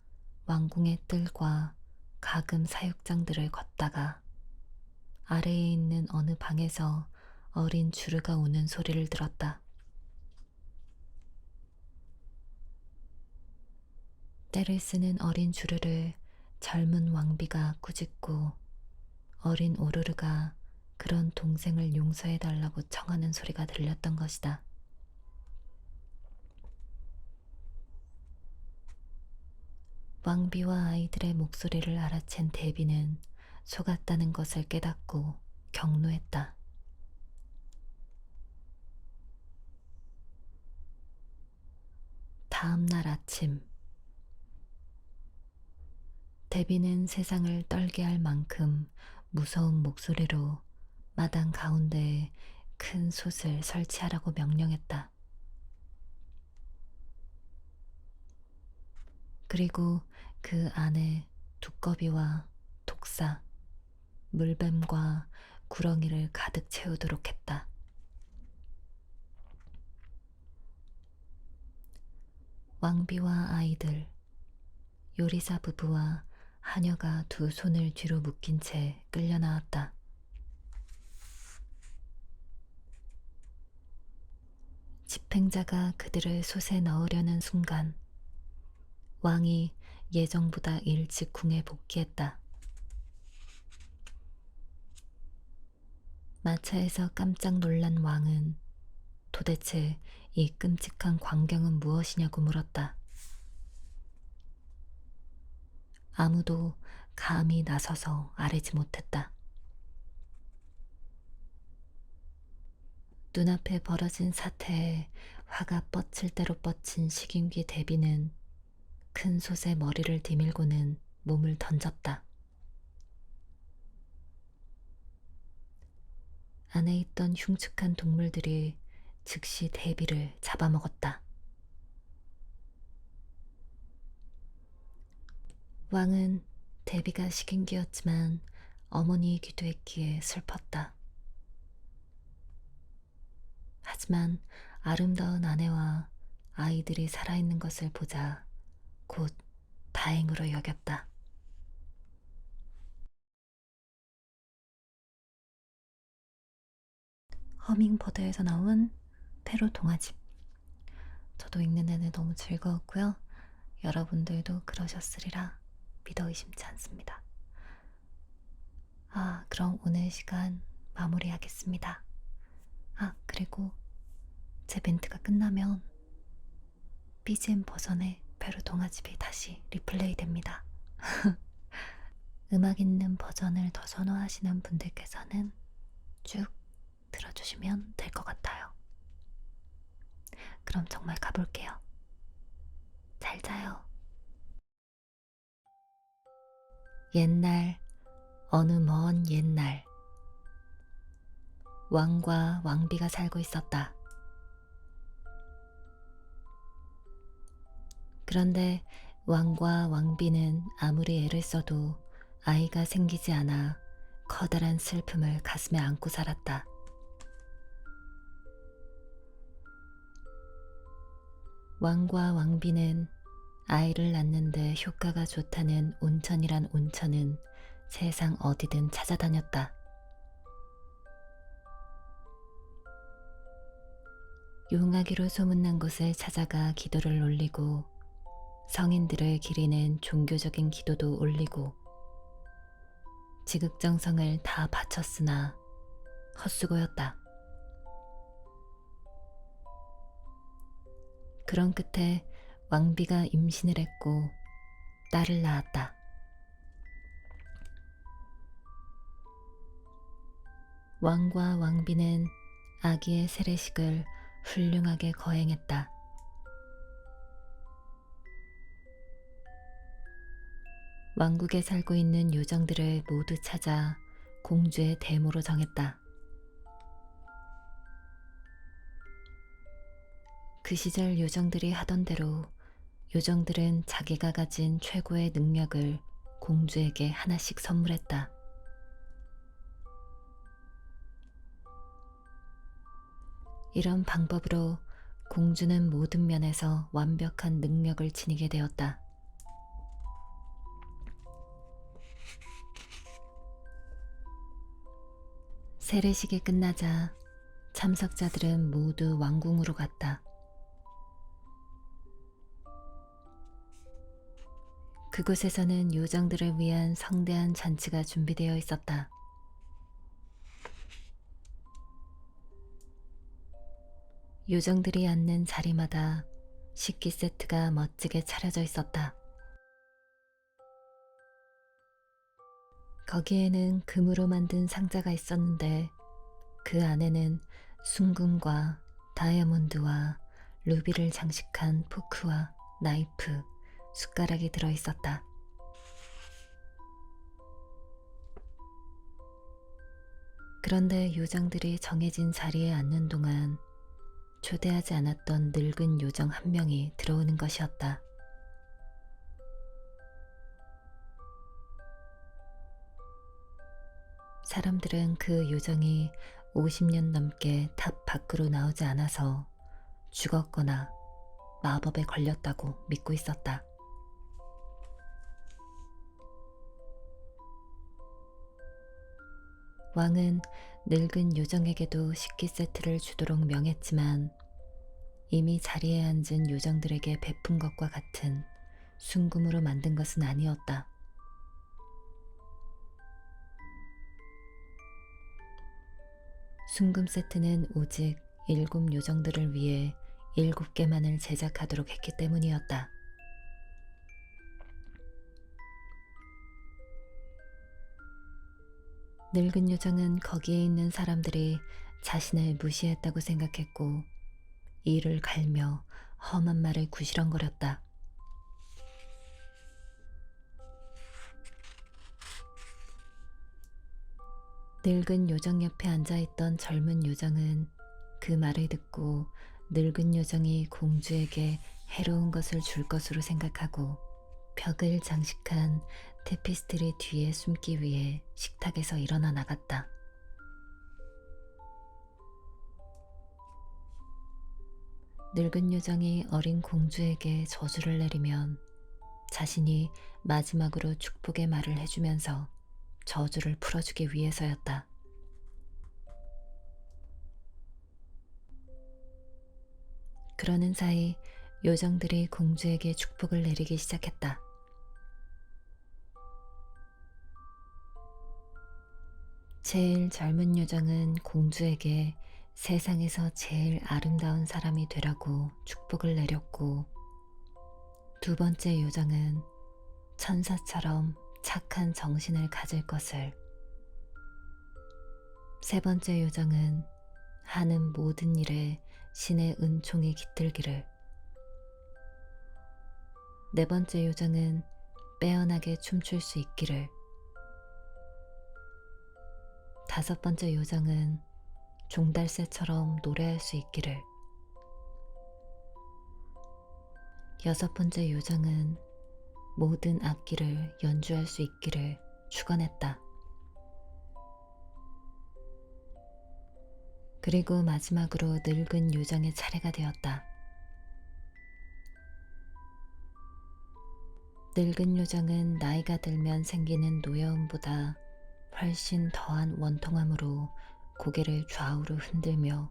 왕궁의 뜰과 가금 사육장들을 걷다가 아래에 있는 어느 방에서 어린 주르가 우는 소리를 들었다. 떼를 쓰는 어린 주르를 젊은 왕비가 꾸짖고 어린 오르르가 그런 동생을 용서해달라고 청하는 소리가 들렸던 것이다. 왕비와 아이들의 목소리를 알아챈 데비는 속았다는 것을 깨닫고 격노했다. 다음 날 아침, 데비는 세상을 떨게 할 만큼 무서운 목소리로 마당 가운데에 큰 솥을 설치하라고 명령했다. 그리고 그 안에 두꺼비와 독사, 물뱀과 구렁이를 가득 채우도록 했다. 왕비와 아이들, 요리사 부부와 하녀가 두 손을 뒤로 묶인 채 끌려 나왔다. 집행자가 그들을 솥에 넣으려는 순간 왕이 예정보다 일찍 궁에 복귀했다. 마차에서 깜짝 놀란 왕은 도대체 이 끔찍한 광경은 무엇이냐고 물었다. 아무도 감히 나서서 아뢰지 못했다. 눈앞에 벌어진 사태에 화가 뻗칠 대로 뻗친 식인귀 대비는 큰 솥에 머리를 디밀고는 몸을 던졌다. 안에 있던 흉측한 동물들이 즉시 대비를 잡아먹었다. 왕은 대비가 식인귀였지만 어머니이기도 했기에 슬펐다. 하지만 아름다운 아내와 아이들이 살아있는 것을 보자 곧 다행으로 여겼다. 허밍버드에서 나온 페로 동화집. 저도 읽는 내내 너무 즐거웠고요. 여러분들도 그러셨으리라 믿어 의심치 않습니다. 그럼 오늘 시간 마무리하겠습니다. 그리고 제 멘트가 끝나면 BGM 버전의 페로 동화집이 다시 리플레이 됩니다. 음악 있는 버전을 더 선호하시는 분들께서는 쭉 들어주시면 될 것 같아요. 그럼 정말 가볼게요. 잘 자요. 옛날, 어느 먼 옛날, 왕과 왕비가 살고 있었다. 그런데 왕과 왕비는 아무리 애를 써도 아이가 생기지 않아 커다란 슬픔을 가슴에 안고 살았다. 왕과 왕비는 아이를 낳는데 효과가 좋다는 온천이란 온천은 세상 어디든 찾아다녔다. 용하기로 소문난 곳을 찾아가 기도를 올리고 성인들을 기리는 종교적인 기도도 올리고 지극정성을 다 바쳤으나 헛수고였다. 그런 끝에 왕비가 임신을 했고 딸을 낳았다. 왕과 왕비는 아기의 세례식을 훌륭하게 거행했다. 왕국에 살고 있는 요정들을 모두 찾아 공주의 대모로 정했다. 그 시절 요정들이 하던 대로 요정들은 자기가 가진 최고의 능력을 공주에게 하나씩 선물했다. 이런 방법으로 공주는 모든 면에서 완벽한 능력을 지니게 되었다. 세례식이 끝나자 참석자들은 모두 왕궁으로 갔다. 그곳에서는 요정들을 위한 성대한 잔치가 준비되어 있었다. 요정들이 앉는 자리마다 식기 세트가 멋지게 차려져 있었다. 거기에는 금으로 만든 상자가 있었는데 그 안에는 순금과 다이아몬드와 루비를 장식한 포크와 나이프, 숟가락이 들어 있었다. 그런데 요정들이 정해진 자리에 앉는 동안 초대하지 않았던 늙은 요정 한 명이 들어오는 것이었다. 사람들은 그 요정이 50년 넘게 탑 밖으로 나오지 않아서 죽었거나 마법에 걸렸다고 믿고 있었다. 왕은 늙은 요정에게도 식기 세트를 주도록 명했지만 이미 자리에 앉은 요정들에게 베푼 것과 같은 순금으로 만든 것은 아니었다. 순금 세트는 오직 7요정들을 위해 7개만을 제작하도록 했기 때문이었다. 늙은 요정은 거기에 있는 사람들이 자신을 무시했다고 생각했고 이를 갈며 험한 말을 구시렁거렸다. 늙은 요정 옆에 앉아있던 젊은 요정은 그 말을 듣고 늙은 요정이 공주에게 해로운 것을 줄 것으로 생각하고 벽을 장식한 테피스트리 뒤에 숨기 위해 식탁에서 일어나 나갔다. 늙은 요정이 어린 공주에게 저주를 내리면 자신이 마지막으로 축복의 말을 해주면서 저주를 풀어주기 위해서였다. 그러는 사이 요정들이 공주에게 축복을 내리기 시작했다. 제일 젊은 요정은 공주에게 세상에서 제일 아름다운 사람이 되라고 축복을 내렸고, 두 번째 요정은 천사처럼 착한 정신을 가질 것을, 세 번째 요정은 하는 모든 일에 신의 은총이 깃들기를, 네 번째 요정은 빼어나게 춤출 수 있기를, 다섯 번째 요정은 종달새처럼 노래할 수 있기를, 여섯 번째 요정은 모든 악기를 연주할 수 있기를 축원했다. 그리고 마지막으로 늙은 요정의 차례가 되었다. 늙은 요정은 나이가 들면 생기는 노여움보다 훨씬 더한 원통함으로 고개를 좌우로 흔들며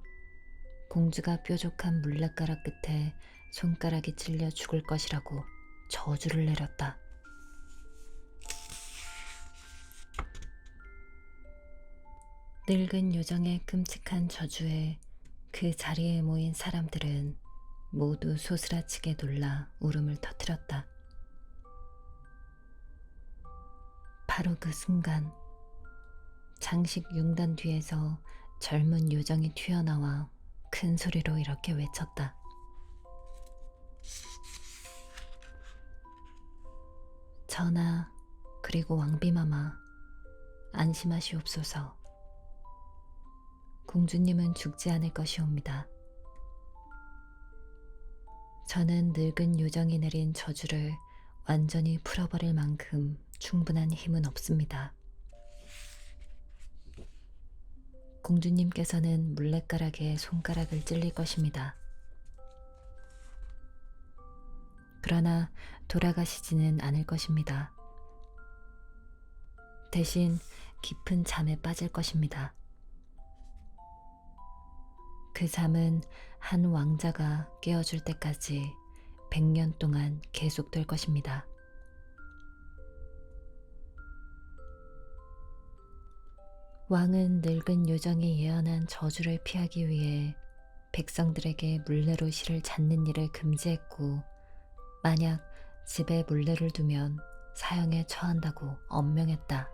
공주가 뾰족한 물레가락 끝에 손가락이 찔려 죽을 것이라고 저주를 내렸다. 늙은 요정의 끔찍한 저주에 그 자리에 모인 사람들은 모두 소스라치게 놀라 울음을 터뜨렸다. 바로 그 순간 장식 융단 뒤에서 젊은 요정이 튀어나와 큰 소리로 이렇게 외쳤다. 전하, 그리고 왕비마마, 안심하시옵소서. 공주님은 죽지 않을 것이옵니다. 저는 늙은 요정이 내린 저주를 완전히 풀어버릴 만큼 충분한 힘은 없습니다. 공주님께서는 물레가락에 손가락을 찔릴 것입니다. 그러나 돌아가시지는 않을 것입니다. 대신 깊은 잠에 빠질 것입니다. 그 잠은 한 왕자가 깨어줄 때까지 100년 동안 계속될 것입니다. 왕은 늙은 요정이 예언한 저주를 피하기 위해 백성들에게 물레로 실을 찾는 일을 금지했고, 만약 집에 물레를 두면 사형에 처한다고 엄명했다.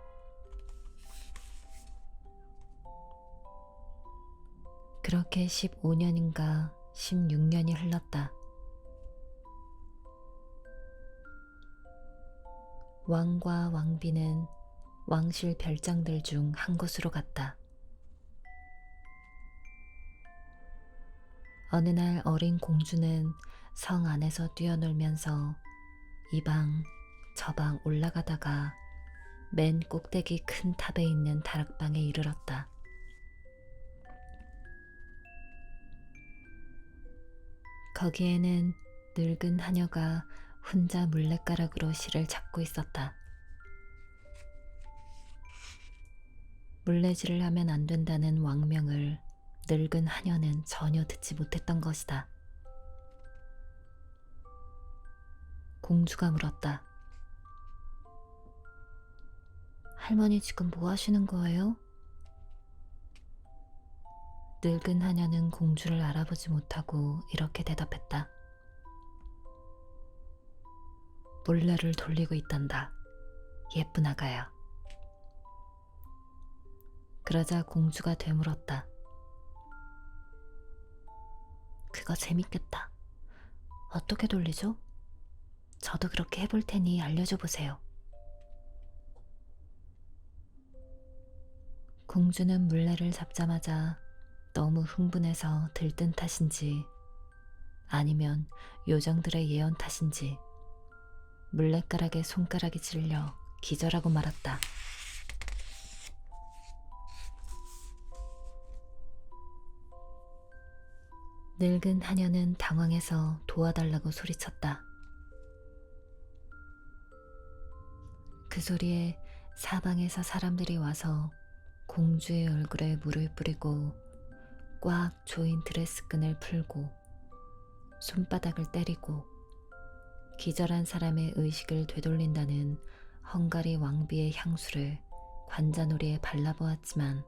그렇게 15년인가 16년이 흘렀다. 왕과 왕비는 왕실 별장들 중 한 곳으로 갔다. 어느 날 어린 공주는 성 안에서 뛰어놀면서 이 방, 저 방 올라가다가 맨 꼭대기 큰 탑에 있는 다락방에 이르렀다. 거기에는 늙은 하녀가 혼자 물레가락으로 실을 찾고 있었다. 물레질을 하면 안 된다는 왕명을 늙은 하녀는 전혀 듣지 못했던 것이다. 공주가 물었다. 할머니 지금 뭐 하시는 거예요? 늙은 하녀는 공주를 알아보지 못하고 이렇게 대답했다. 물레를 돌리고 있단다. 예쁜 아가야. 그러자 공주가 되물었다. 그거 재밌겠다. 어떻게 돌리죠? 저도 그렇게 해볼 테니 알려줘 보세요. 공주는 물레를 잡자마자 너무 흥분해서 들뜬 탓인지 아니면 요정들의 예언 탓인지 물레가락에 손가락이 찔려 기절하고 말았다. 늙은 하녀는 당황해서 도와달라고 소리쳤다. 그 소리에 사방에서 사람들이 와서 공주의 얼굴에 물을 뿌리고 꽉 조인 드레스끈을 풀고 손바닥을 때리고 기절한 사람의 의식을 되돌린다는 헝가리 왕비의 향수를 관자놀이에 발라보았지만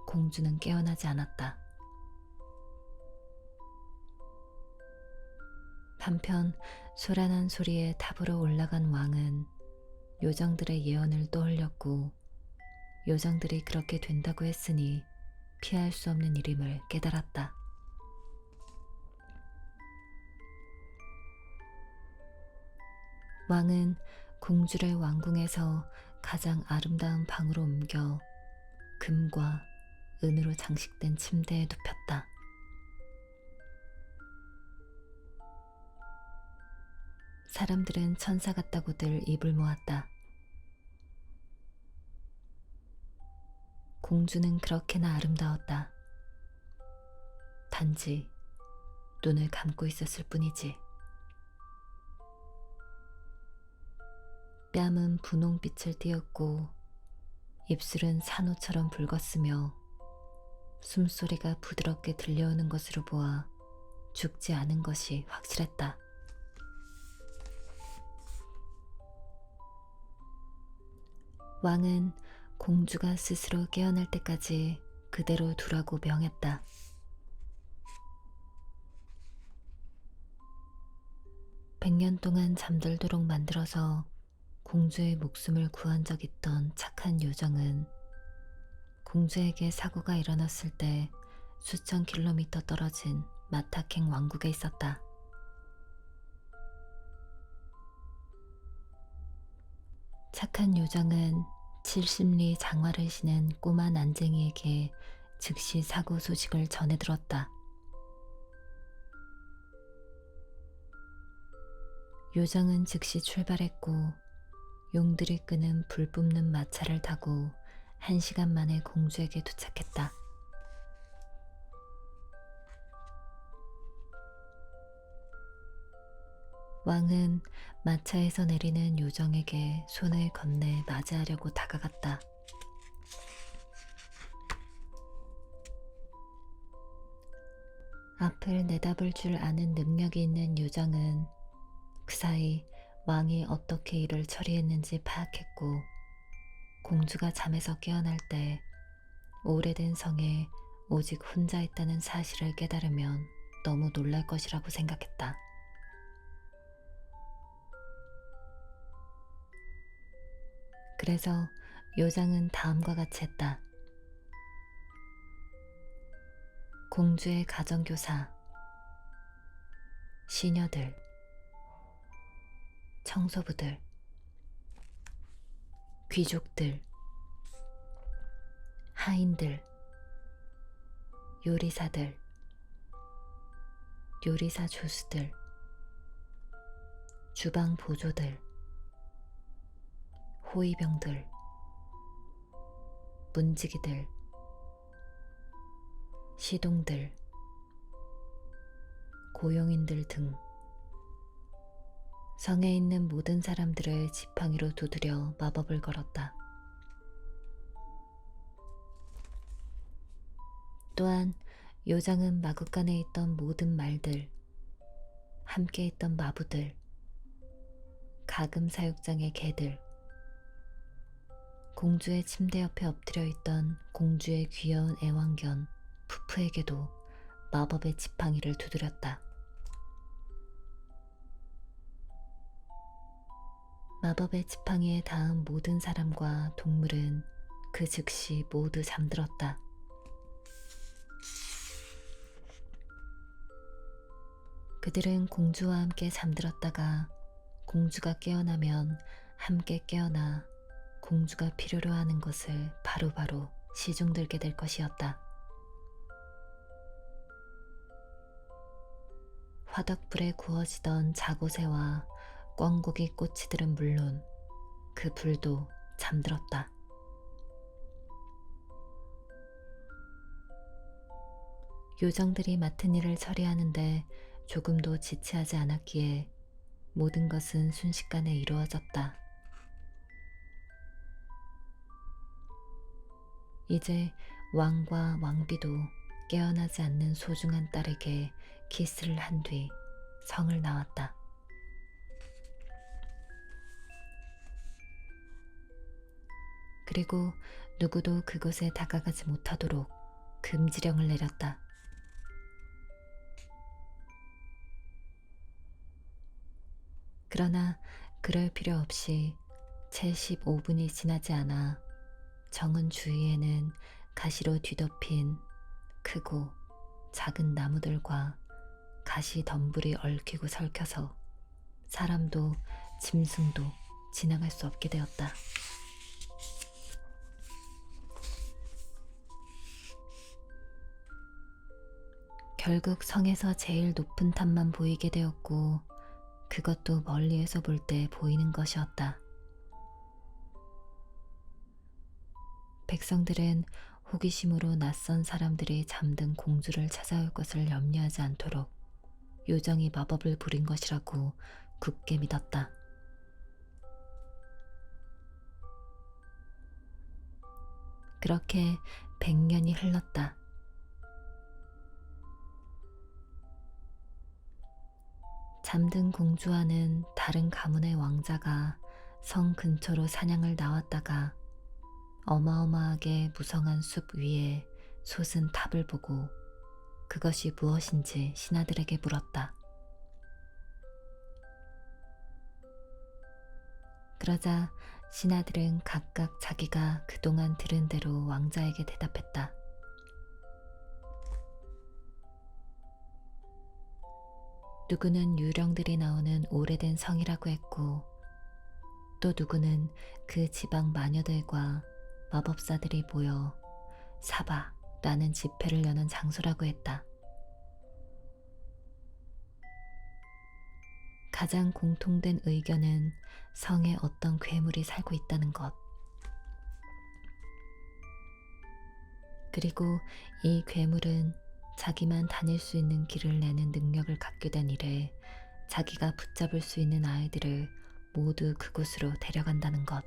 공주는 깨어나지 않았다. 한편 소란한 소리에 탑으로 올라간 왕은 요정들의 예언을 떠올렸고 요정들이 그렇게 된다고 했으니 피할 수 없는 일임을 깨달았다. 왕은 공주를 왕궁에서 가장 아름다운 방으로 옮겨 금과 은으로 장식된 침대에 눕혔다. 사람들은 천사 같다고들 입을 모았다. 공주는 그렇게나 아름다웠다. 단지 눈을 감고 있었을 뿐이지. 뺨은 분홍빛을 띠었고 입술은 산호처럼 붉었으며 숨소리가 부드럽게 들려오는 것으로 보아 죽지 않은 것이 확실했다. 왕은 공주가 스스로 깨어날 때까지 그대로 두라고 명했다. 백년 동안 잠들도록 만들어서 공주의 목숨을 구한 적 있던 착한 요정은 공주에게 사고가 일어났을 때 수천 킬로미터 떨어진 마타캥 왕국에 있었다. 착한 요정은 70리 장화를 신은 꼬마 난쟁이에게 즉시 사고 소식을 전해 들었다. 요정은 즉시 출발했고 용들이 끄는 불 뿜는 마차를 타고 1시간 만에 공주에게 도착했다. 왕은 마차에서 내리는 요정에게 손을 건네 맞이하려고 다가갔다. 앞을 내다볼 줄 아는 능력이 있는 요정은 그 사이 왕이 어떻게 일을 처리했는지 파악했고 공주가 잠에서 깨어날 때 오래된 성에 오직 혼자 있다는 사실을 깨달으면 너무 놀랄 것이라고 생각했다. 그래서 요정은 다음과 같이 했다. 공주의 가정교사, 시녀들, 청소부들, 귀족들, 하인들, 요리사들, 요리사 조수들, 주방 보조들, 호위병들, 문지기들, 시동들, 고용인들 등 성에 있는 모든 사람들을 지팡이로 두드려 마법을 걸었다. 또한 요정은 마구간에 있던 모든 말들, 함께 있던 마부들, 가금 사육장의 개들, 공주의 침대 옆에 엎드려 있던 공주의 귀여운 애완견 푸푸에게도 마법의 지팡이를 두드렸다. 마법의 지팡이에 닿은 모든 사람과 동물은 그 즉시 모두 잠들었다. 그들은 공주와 함께 잠들었다가 공주가 깨어나면 함께 깨어나 공주가 필요로 하는 것을 바로바로 시중들게 될 것이었다. 화덕불에 구워지던 자고새와 꿩고기 꼬치들은 물론 그 불도 잠들었다. 요정들이 맡은 일을 처리하는데 조금도 지체하지 않았기에 모든 것은 순식간에 이루어졌다. 이제 왕과 왕비도 깨어나지 않는 소중한 딸에게 키스를 한 뒤 성을 나왔다. 그리고 누구도 그곳에 다가가지 못하도록 금지령을 내렸다. 그러나 그럴 필요 없이 채 15분이 지나지 않아 정은 주위에는 가시로 뒤덮인 크고 작은 나무들과 가시 덤불이 얽히고 설켜서 사람도 짐승도 지나갈 수 없게 되었다. 결국 성에서 제일 높은 탑만 보이게 되었고 그것도 멀리에서 볼 때 보이는 것이었다. 백성들은 호기심으로 낯선 사람들이 잠든 공주를 찾아올 것을 염려하지 않도록 요정이 마법을 부린 것이라고 굳게 믿었다. 그렇게 100년이 흘렀다. 잠든 공주와는 다른 가문의 왕자가 성 근처로 사냥을 나왔다가 어마어마하게 무성한 숲 위에 솟은 탑을 보고 그것이 무엇인지 신하들에게 물었다. 그러자 신하들은 각각 자기가 그동안 들은 대로 왕자에게 대답했다. 누구는 유령들이 나오는 오래된 성이라고 했고 또 누구는 그 지방 마녀들과 마법사들이 모여 사바라는 집회를 여는 장소라고 했다. 가장 공통된 의견은 성에 어떤 괴물이 살고 있다는 것. 그리고 이 괴물은 자기만 다닐 수 있는 길을 내는 능력을 갖게 된 이래 자기가 붙잡을 수 있는 아이들을 모두 그곳으로 데려간다는 것.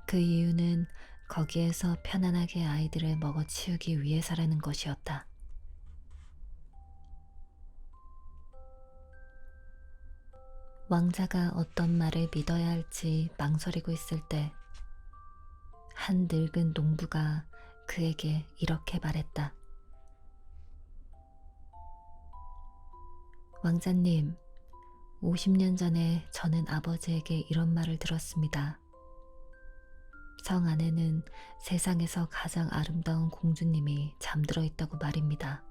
그 이유는 거기에서 편안하게 아이들을 먹어치우기 위해서라는 것이었다. 왕자가 어떤 말을 믿어야 할지 망설이고 있을 때 한 늙은 농부가 그에게 이렇게 말했다. 왕자님, 50년 전에 저는 아버지에게 이런 말을 들었습니다. 성 안에는 세상에서 가장 아름다운 공주님이 잠들어 있다고 말입니다.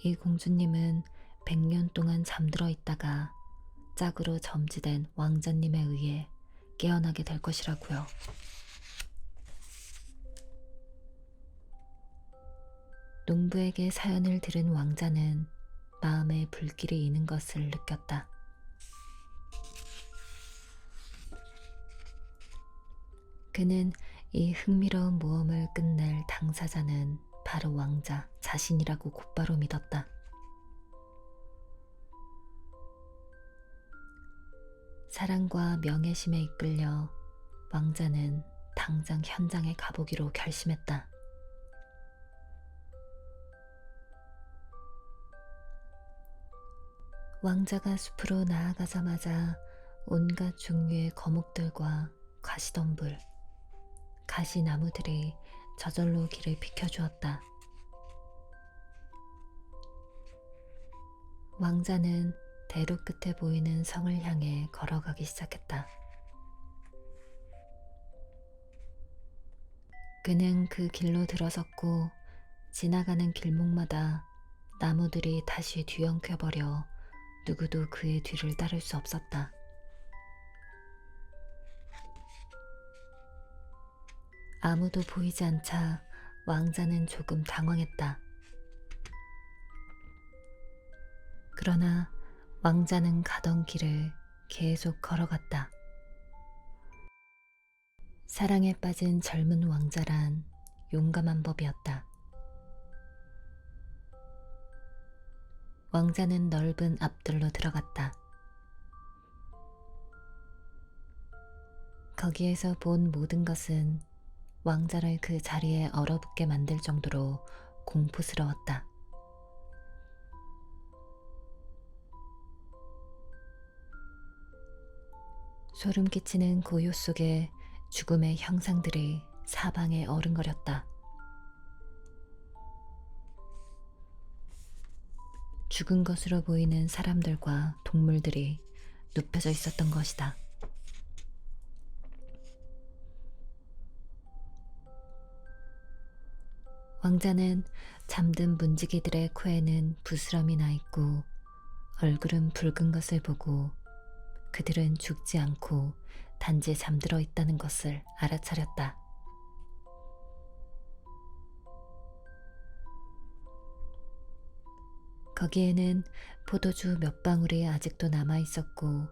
이 공주님은 100년 동안 잠들어 있다가 짝으로 점지된 왕자님에 의해 깨어나게 될 것이라고요. 농부에게 사연을 들은 왕자는 마음에 불길이 있는 것을 느꼈다. 그는 이 흥미로운 모험을 끝낼 당사자는 바로 왕자 자신이라고 곧바로 믿었다. 사랑과 명예심에 이끌려 왕자는 당장 현장에 가보기로 결심했다. 왕자가 숲으로 나아가자마자 온갖 종류의 거목들과 가시덤불, 가시나무들이 저절로 길을 비켜주었다. 왕자는 대로 끝에 보이는 성을 향해 걸어가기 시작했다. 그는 그 길로 들어섰고 지나가는 길목마다 나무들이 다시 뒤엉켜버려 누구도 그의 뒤를 따를 수 없었다. 아무도 보이지 않자 왕자는 조금 당황했다. 그러나 왕자는 가던 길을 계속 걸어갔다. 사랑에 빠진 젊은 왕자란 용감한 법이었다. 왕자는 넓은 앞들로 들어갔다. 거기에서 본 모든 것은 왕자를 그 자리에 얼어붙게 만들 정도로 공포스러웠다. 소름 끼치는 고요 속에 죽음의 형상들이 사방에 어른거렸다. 죽은 것으로 보이는 사람들과 동물들이 눕혀져 있었던 것이다. 왕자는 잠든 문지기들의 코에는 부스럼이 나 있고 얼굴은 붉은 것을 보고 그들은 죽지 않고 단지 잠들어 있다는 것을 알아차렸다. 거기에는 포도주 몇 방울이 아직도 남아 있었고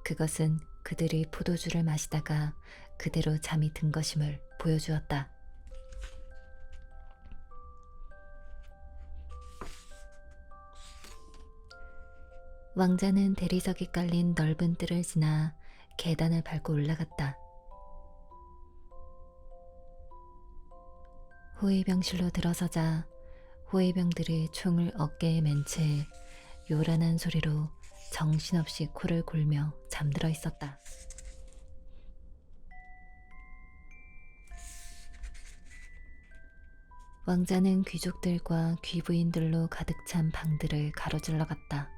그것은 그들이 포도주를 마시다가 그대로 잠이 든 것임을 보여주었다. 왕자는 대리석이 깔린 넓은 뜰을 지나 계단을 밟고 올라갔다. 호위병실로 들어서자 호위병들이 총을 어깨에 맨 채 요란한 소리로 정신없이 코를 골며 잠들어 있었다. 왕자는 귀족들과 귀부인들로 가득 찬 방들을 가로질러 갔다.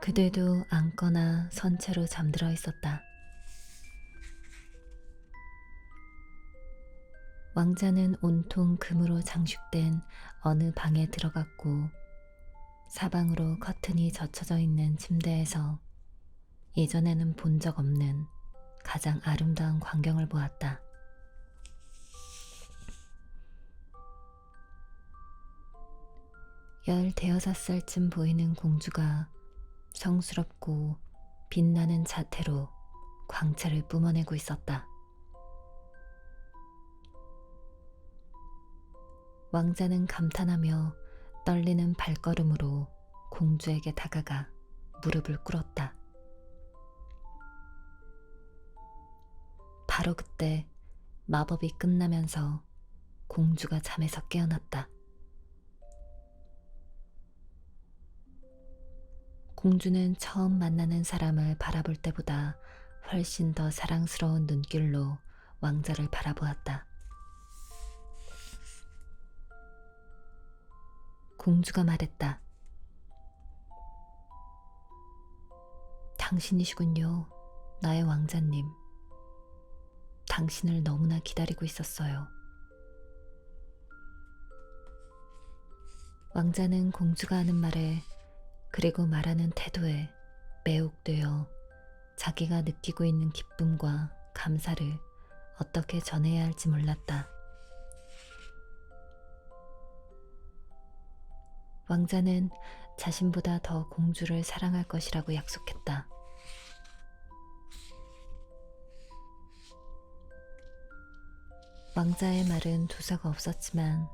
그들도 앉거나 선 채로 잠들어 있었다. 왕자는 온통 금으로 장식된 어느 방에 들어갔고 사방으로 커튼이 젖혀져 있는 침대에서 예전에는 본 적 없는 가장 아름다운 광경을 보았다. 열대여섯 살쯤 보이는 공주가 성스럽고 빛나는 자태로 광채를 뿜어내고 있었다. 왕자는 감탄하며 떨리는 발걸음으로 공주에게 다가가 무릎을 꿇었다. 바로 그때 마법이 끝나면서 공주가 잠에서 깨어났다. 공주는 처음 만나는 사람을 바라볼 때보다 훨씬 더 사랑스러운 눈길로 왕자를 바라보았다. 공주가 말했다. 당신이시군요, 나의 왕자님. 당신을 너무나 기다리고 있었어요. 왕자는 공주가 하는 말에 그리고 말하는 태도에 매혹되어 자기가 느끼고 있는 기쁨과 감사를 어떻게 전해야 할지 몰랐다. 왕자는 자신보다 더 공주를 사랑할 것이라고 약속했다. 왕자의 말은 두서가 없었지만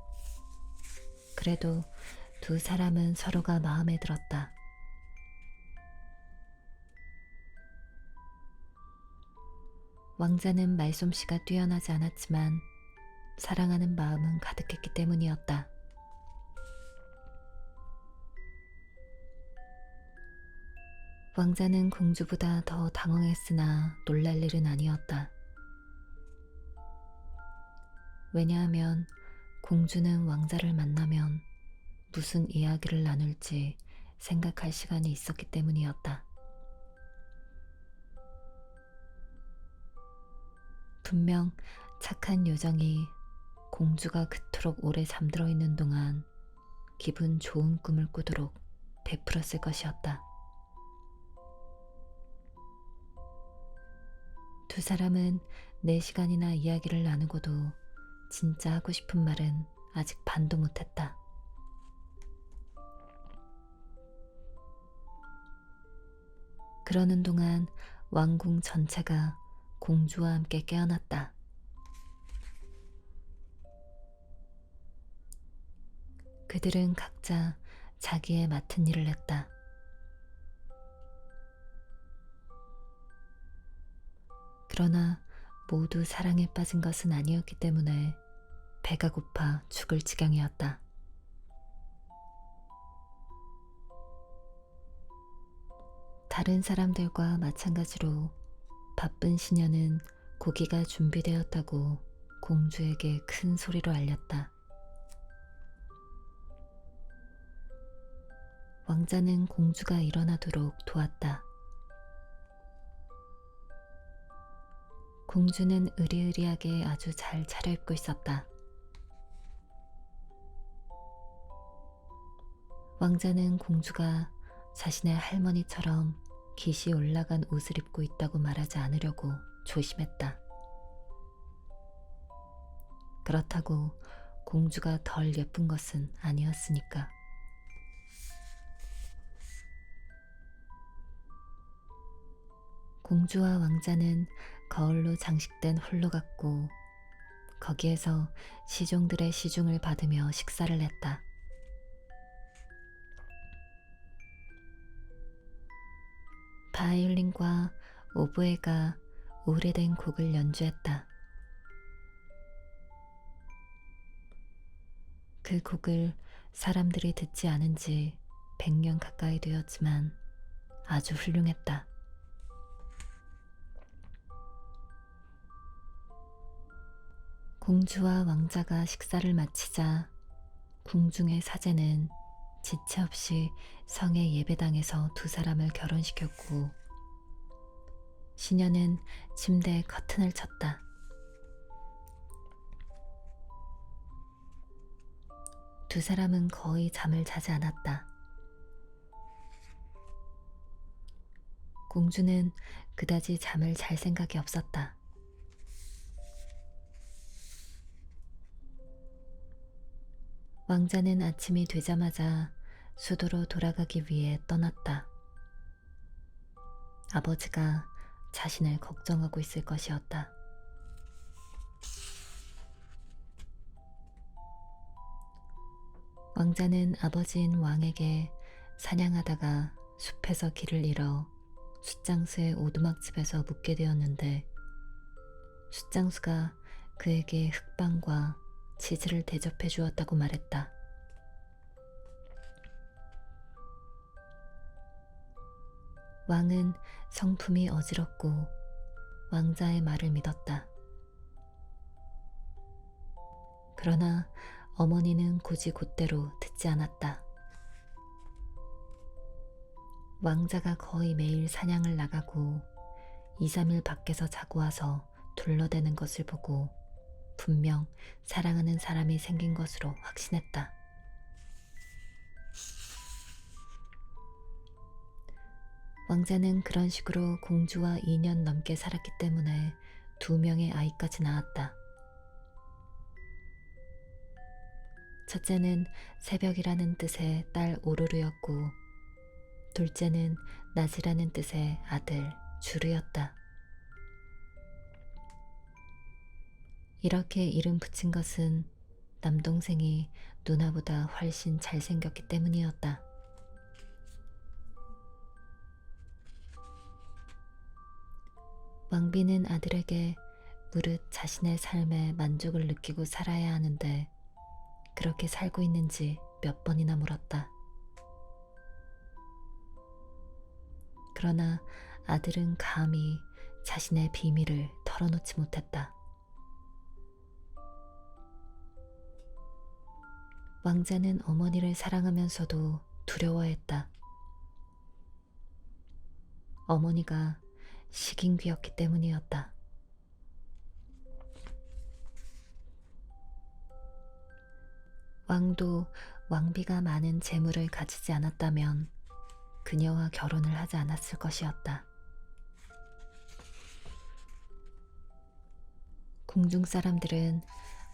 그래도 두 사람은 서로가 마음에 들었다. 왕자는 말솜씨가 뛰어나지 않았지만 사랑하는 마음은 가득했기 때문이었다. 왕자는 공주보다 더 당황했으나 놀랄 일은 아니었다. 왜냐하면 공주는 왕자를 만나면 무슨 이야기를 나눌지 생각할 시간이 있었기 때문이었다. 분명 착한 요정이 공주가 그토록 오래 잠들어 있는 동안 기분 좋은 꿈을 꾸도록 베풀었을 것이었다. 두 사람은 4시간이나 이야기를 나누고도 진짜 하고 싶은 말은 아직 반도 못했다. 그러는 동안 왕궁 전체가 공주와 함께 깨어났다. 그들은 각자 자기의 맡은 일을 했다. 그러나 모두 사랑에 빠진 것은 아니었기 때문에 배가 고파 죽을 지경이었다. 다른 사람들과 마찬가지로 바쁜 시녀는 고기가 준비되었다고 공주에게 큰 소리로 알렸다. 왕자는 공주가 일어나도록 도왔다. 공주는 으리으리하게 아주 잘 차려입고 있었다. 왕자는 공주가 자신의 할머니처럼 깃이 올라간 옷을 입고 있다고 말하지 않으려고 조심했다. 그렇다고 공주가 덜 예쁜 것은 아니었으니까. 공주와 왕자는 거울로 장식된 홀로 갔고 거기에서 시종들의 시중을 받으며 식사를 했다. 바이올린과 오보에가 오래된 곡을 연주했다. 그 곡을 사람들이 듣지 않은 지 100년 가까이 되었지만 아주 훌륭했다. 공주와 왕자가 식사를 마치자 궁중의 사제는 지체 없이 성의 예배당에서 두 사람을 결혼시켰고 시녀는 침대에 커튼을 쳤다. 두 사람은 거의 잠을 자지 않았다. 공주는 그다지 잠을 잘 생각이 없었다. 왕자는 아침이 되자마자 수도로 돌아가기 위해 떠났다. 아버지가 자신을 걱정하고 있을 것이었다. 왕자는 아버지인 왕에게 사냥하다가 숲에서 길을 잃어 숫장수의 오두막집에서 묵게 되었는데 숫장수가 그에게 흑빵과 치즈를 대접해 주었다고 말했다. 왕은 성품이 어지럽고 왕자의 말을 믿었다. 그러나 어머니는 곧이 곧대로 듣지 않았다. 왕자가 거의 매일 사냥을 나가고 2, 3일 밖에서 자고 와서 둘러대는 것을 보고 분명 사랑하는 사람이 생긴 것으로 확신했다. 왕자는 그런 식으로 공주와 2년 넘게 살았기 때문에 2명의 아이까지 낳았다. 첫째는 새벽이라는 뜻의 딸 오르르였고 둘째는 낮이라는 뜻의 아들 주르였다. 이렇게 이름 붙인 것은 남동생이 누나보다 훨씬 잘생겼기 때문이었다. 왕비는 아들에게 무릇 자신의 삶에 만족을 느끼고 살아야 하는데 그렇게 살고 있는지 몇 번이나 물었다. 그러나 아들은 감히 자신의 비밀을 털어놓지 못했다. 왕자는 어머니를 사랑하면서도 두려워했다. 어머니가 식인귀였기 때문이었다. 왕도 왕비가 많은 재물을 가지지 않았다면 그녀와 결혼을 하지 않았을 것이었다. 궁중 사람들은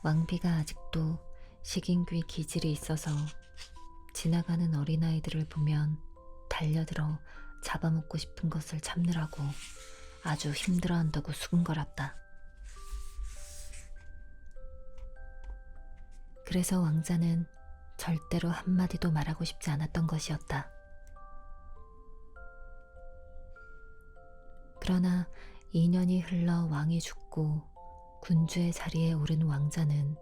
왕비가 아직도 식인귀 기질이 있어서 지나가는 어린아이들을 보면 달려들어 잡아먹고 싶은 것을 참느라고 아주 힘들어한다고 수군거렸다. 그래서 왕자는 절대로 한마디도 말하고 싶지 않았던 것이었다. 그러나 2년이 흘러 왕이 죽고 군주의 자리에 오른 왕자는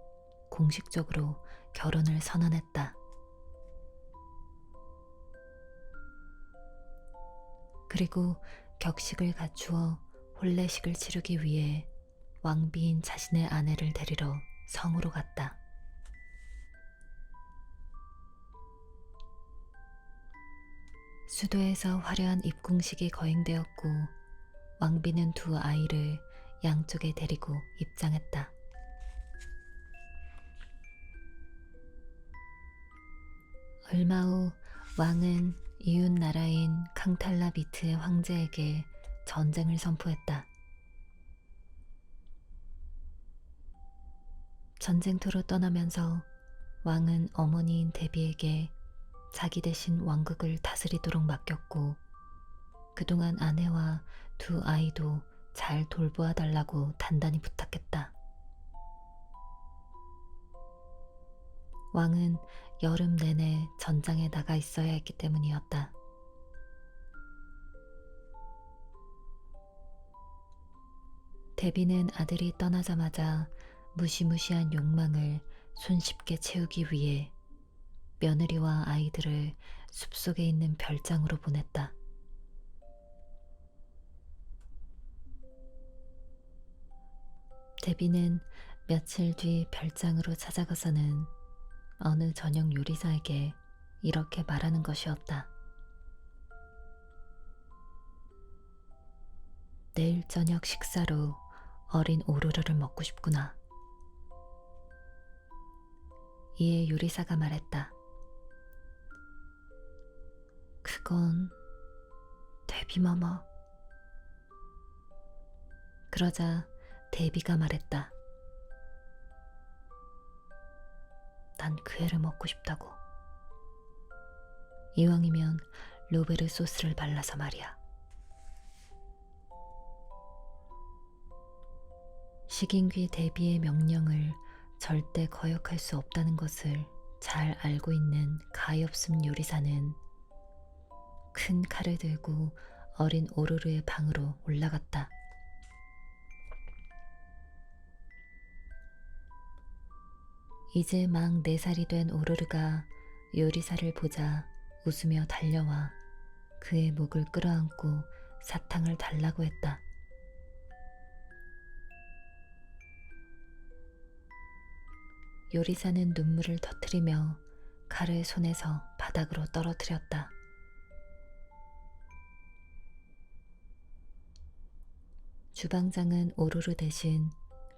공식적으로 결혼을 선언했다. 그리고 격식을 갖추어 혼례식을 치르기 위해 왕비인 자신의 아내를 데리러 성으로 갔다. 수도에서 화려한 입궁식이 거행되었고 왕비는 2 아이를 양쪽에 데리고 입장했다. 얼마 후 왕은 이웃 나라인 캉탈라비트의 황제에게 전쟁을 선포했다. 전쟁터로 떠나면서 왕은 어머니인 데비에게 자기 대신 왕국을 다스리도록 맡겼고 그동안 아내와 2 아이도 잘 돌보아 달라고 단단히 부탁했다. 왕은 여름 내내 전장에 나가 있어야 했기 때문이었다. 데비는 아들이 떠나자마자 무시무시한 욕망을 손쉽게 채우기 위해 며느리와 아이들을 숲속에 있는 별장으로 보냈다. 데비는 며칠 뒤 별장으로 찾아가서는 어느 저녁 요리사에게 이렇게 말하는 것이었다. 내일 저녁 식사로 어린 오로라를 먹고 싶구나. 이에 요리사가 말했다. 그건 데비마마. 그러자 데비가 말했다. 난 그 애를 먹고 싶다고. 이왕이면 로베르 소스를 발라서 말이야. 식인귀 데비의 명령을 절대 거역할 수 없다는 것을 잘 알고 있는 가엾은 요리사는 큰 칼을 들고 어린 오르르의 방으로 올라갔다. 이제 막 4살이 된 오르르가 요리사를 보자 웃으며 달려와 그의 목을 끌어안고 사탕을 달라고 했다. 요리사는 눈물을 터뜨리며 칼을 손에서 바닥으로 떨어뜨렸다. 주방장은 오루르 대신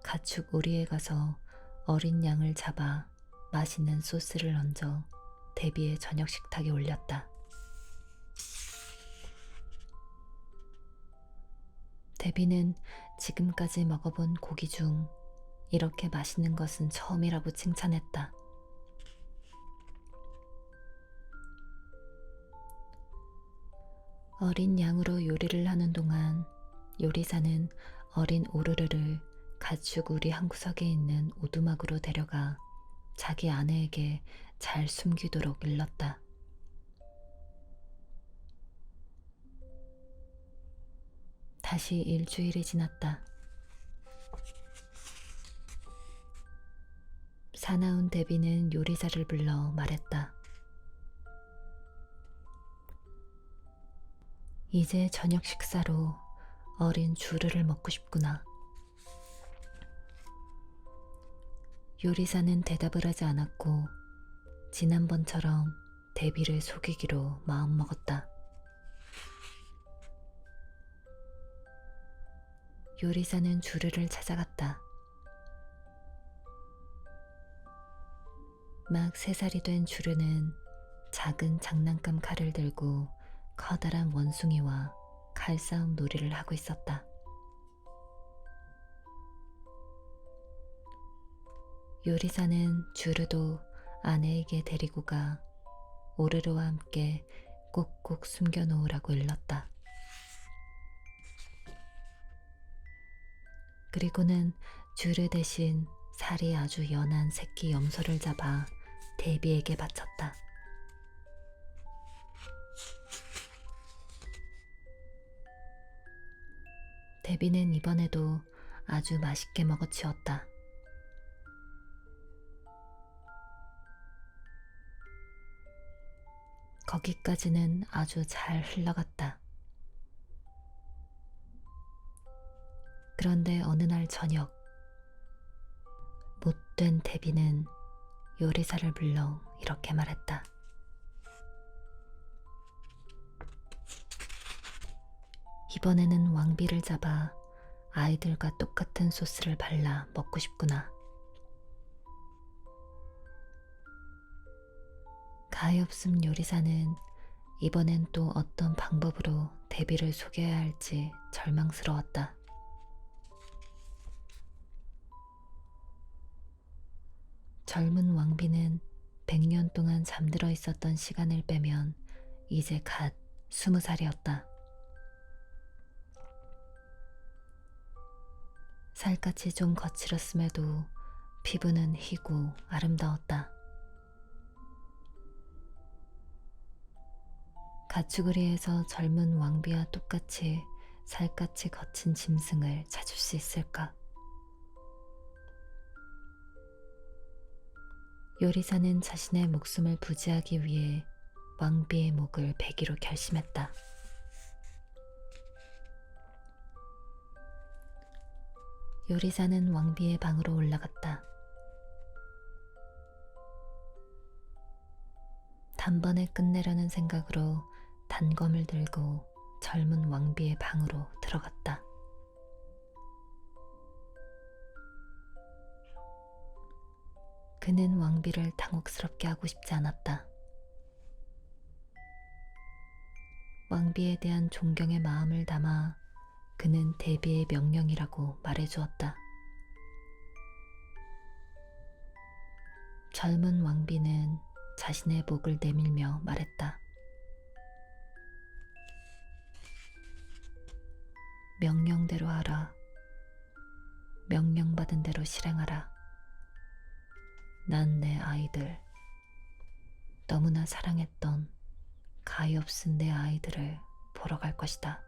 가축 오리에 가서 어린 양을 잡아 맛있는 소스를 얹어 데비의 저녁 식탁에 올렸다. 데비는 지금까지 먹어본 고기 중 이렇게 맛있는 것은 처음이라고 칭찬했다. 어린 양으로 요리를 하는 동안 요리사는 어린 오르르를 가축 우리 한 구석에 있는 오두막으로 데려가 자기 아내에게 잘 숨기도록 일렀다. 다시 일주일이 지났다. 사나운 데비는 요리사를 불러 말했다. 이제 저녁 식사로 어린 주르를 먹고 싶구나. 요리사는 대답을 하지 않았고 지난번처럼 데비를 속이기로 마음먹었다. 요리사는 주르를 찾아갔다. 막 3살이 된 주르는 작은 장난감 칼을 들고 커다란 원숭이와 칼싸움 놀이를 하고 있었다. 요리사는 주르도 아내에게 데리고 가 오르르와 함께 꼭꼭 숨겨놓으라고 일렀다. 그리고는 주르 대신 살이 아주 연한 새끼 염소를 잡아 데비에게 바쳤다. 데비는 이번에도 아주 맛있게 먹어치웠다. 거기까지는 아주 잘 흘러갔다. 그런데 어느 날 저녁, 못된 데비는 요리사를 불러 이렇게 말했다. 이번에는 왕비를 잡아 아이들과 똑같은 소스를 발라 먹고 싶구나. 가엾은 요리사는 이번엔 또 어떤 방법으로 데비를 속여야 할지 절망스러웠다. 젊은 왕비는 100년 동안 잠들어 있었던 시간을 빼면 이제 갓 20살이었다. 살갗이 좀 거칠었음에도 피부는 희고 아름다웠다. 가축우리에서 젊은 왕비와 똑같이 살갗이 거친 짐승을 찾을 수 있을까? 요리사는 자신의 목숨을 부지하기 위해 왕비의 목을 베기로 결심했다. 요리사는 왕비의 방으로 올라갔다. 단번에 끝내려는 생각으로 단검을 들고 젊은 왕비의 방으로 들어갔다. 그는 왕비를 당혹스럽게 하고 싶지 않았다. 왕비에 대한 존경의 마음을 담아 그는 데비의 명령이라고 말해주었다. 젊은 왕비는 자신의 목을 내밀며 말했다. 명령대로 하라. 명령받은 대로 실행하라. 난 내 아이들, 너무나 사랑했던 가엾은 내 아이들을 보러 갈 것이다.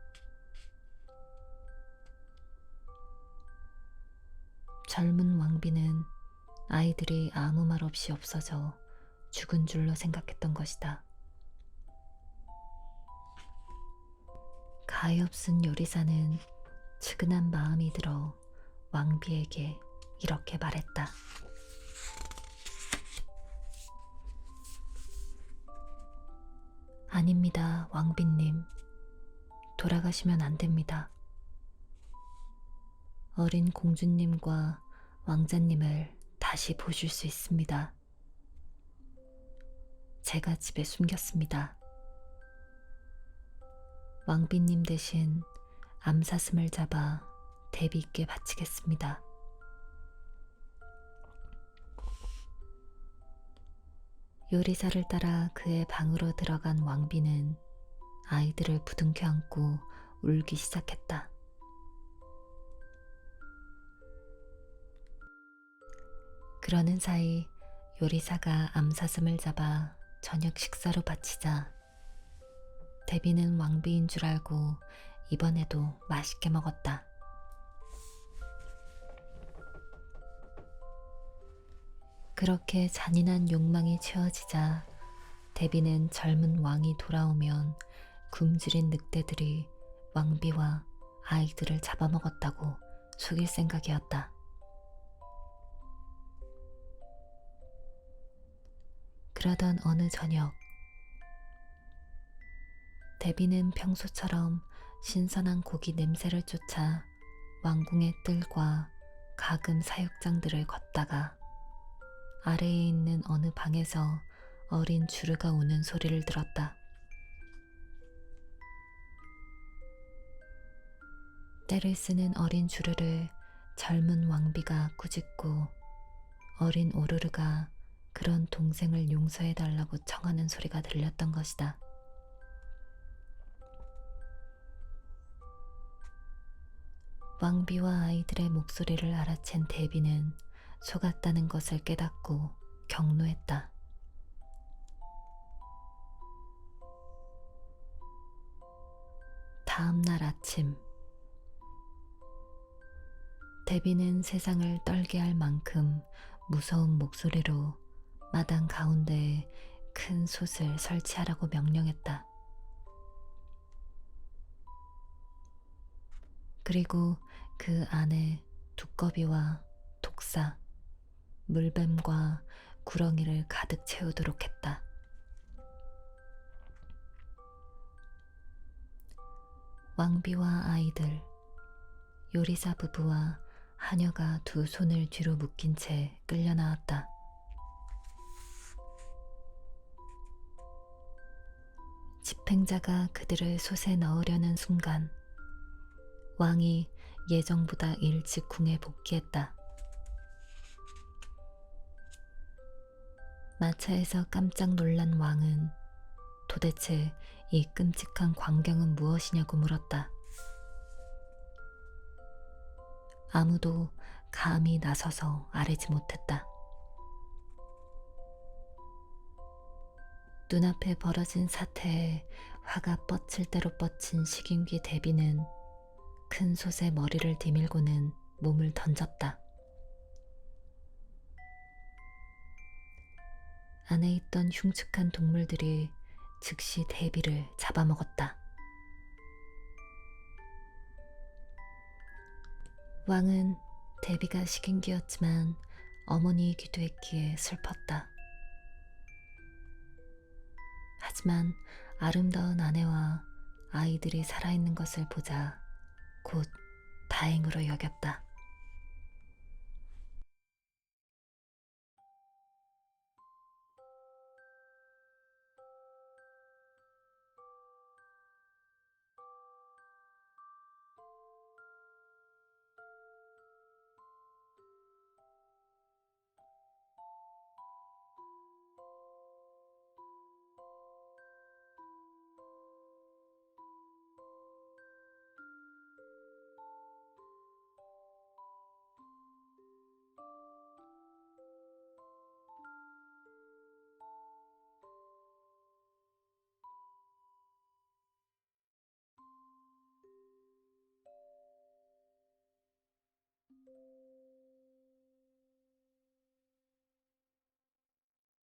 젊은 왕비는 아이들이 아무 말 없이 없어져 죽은 줄로 생각했던 것이다. 가엾은 요리사는 측은한 마음이 들어 왕비에게 이렇게 말했다. 아닙니다, 왕비님. 돌아가시면 안 됩니다. 어린 공주님과 왕자님을 다시 보실 수 있습니다. 제가 집에 숨겼습니다. 왕비님 대신 암사슴을 잡아 대비께 바치겠습니다. 요리사를 따라 그의 방으로 들어간 왕비는 아이들을 부둥켜 안고 울기 시작했다. 그러는 사이 요리사가 암사슴을 잡아 저녁 식사로 바치자 데비는 왕비인 줄 알고 이번에도 맛있게 먹었다. 그렇게 잔인한 욕망이 채워지자 데비는 젊은 왕이 돌아오면 굶주린 늑대들이 왕비와 아이들을 잡아먹었다고 속일 생각이었다. 그러던 어느 저녁, 데비는 평소처럼 신선한 고기 냄새를 쫓아 왕궁의 뜰과 가금 사육장들을 걷다가 아래에 있는 어느 방에서 어린 주르가 우는 소리를 들었다. 떼를 쓰는 어린 주르를 젊은 왕비가 꾸짖고 어린 오르르가 그런 동생을 용서해달라고 청하는 소리가 들렸던 것이다. 왕비와 아이들의 목소리를 알아챈 데비는 속았다는 것을 깨닫고 경노했다. 다음 날 아침, 데비는 세상을 떨게 할 만큼 무서운 목소리로 마당 가운데에 큰 솥을 설치하라고 명령했다. 그리고 그 안에 두꺼비와 독사, 물뱀과 구렁이를 가득 채우도록 했다. 왕비와 아이들, 요리사 부부와 하녀가 두 손을 뒤로 묶인 채 끌려 나왔다. 집행자가 그들을 솥에 넣으려는 순간 왕이 예정보다 일찍 궁에 복귀했다. 마차에서 깜짝 놀란 왕은 도대체 이 끔찍한 광경은 무엇이냐고 물었다. 아무도 감히 나서서 아뢰지 못했다. 눈앞에 벌어진 사태에 화가 뻗칠 대로 뻗친 식인귀 데비는 큰 솥에 머리를 디밀고는 몸을 던졌다. 안에 있던 흉측한 동물들이 즉시 데비를 잡아먹었다. 왕은 데비가 식인귀였지만 어머니이기도 했기에 슬펐다. 하지만 아름다운 아내와 아이들이 살아있는 것을 보자 곧 다행으로 여겼다.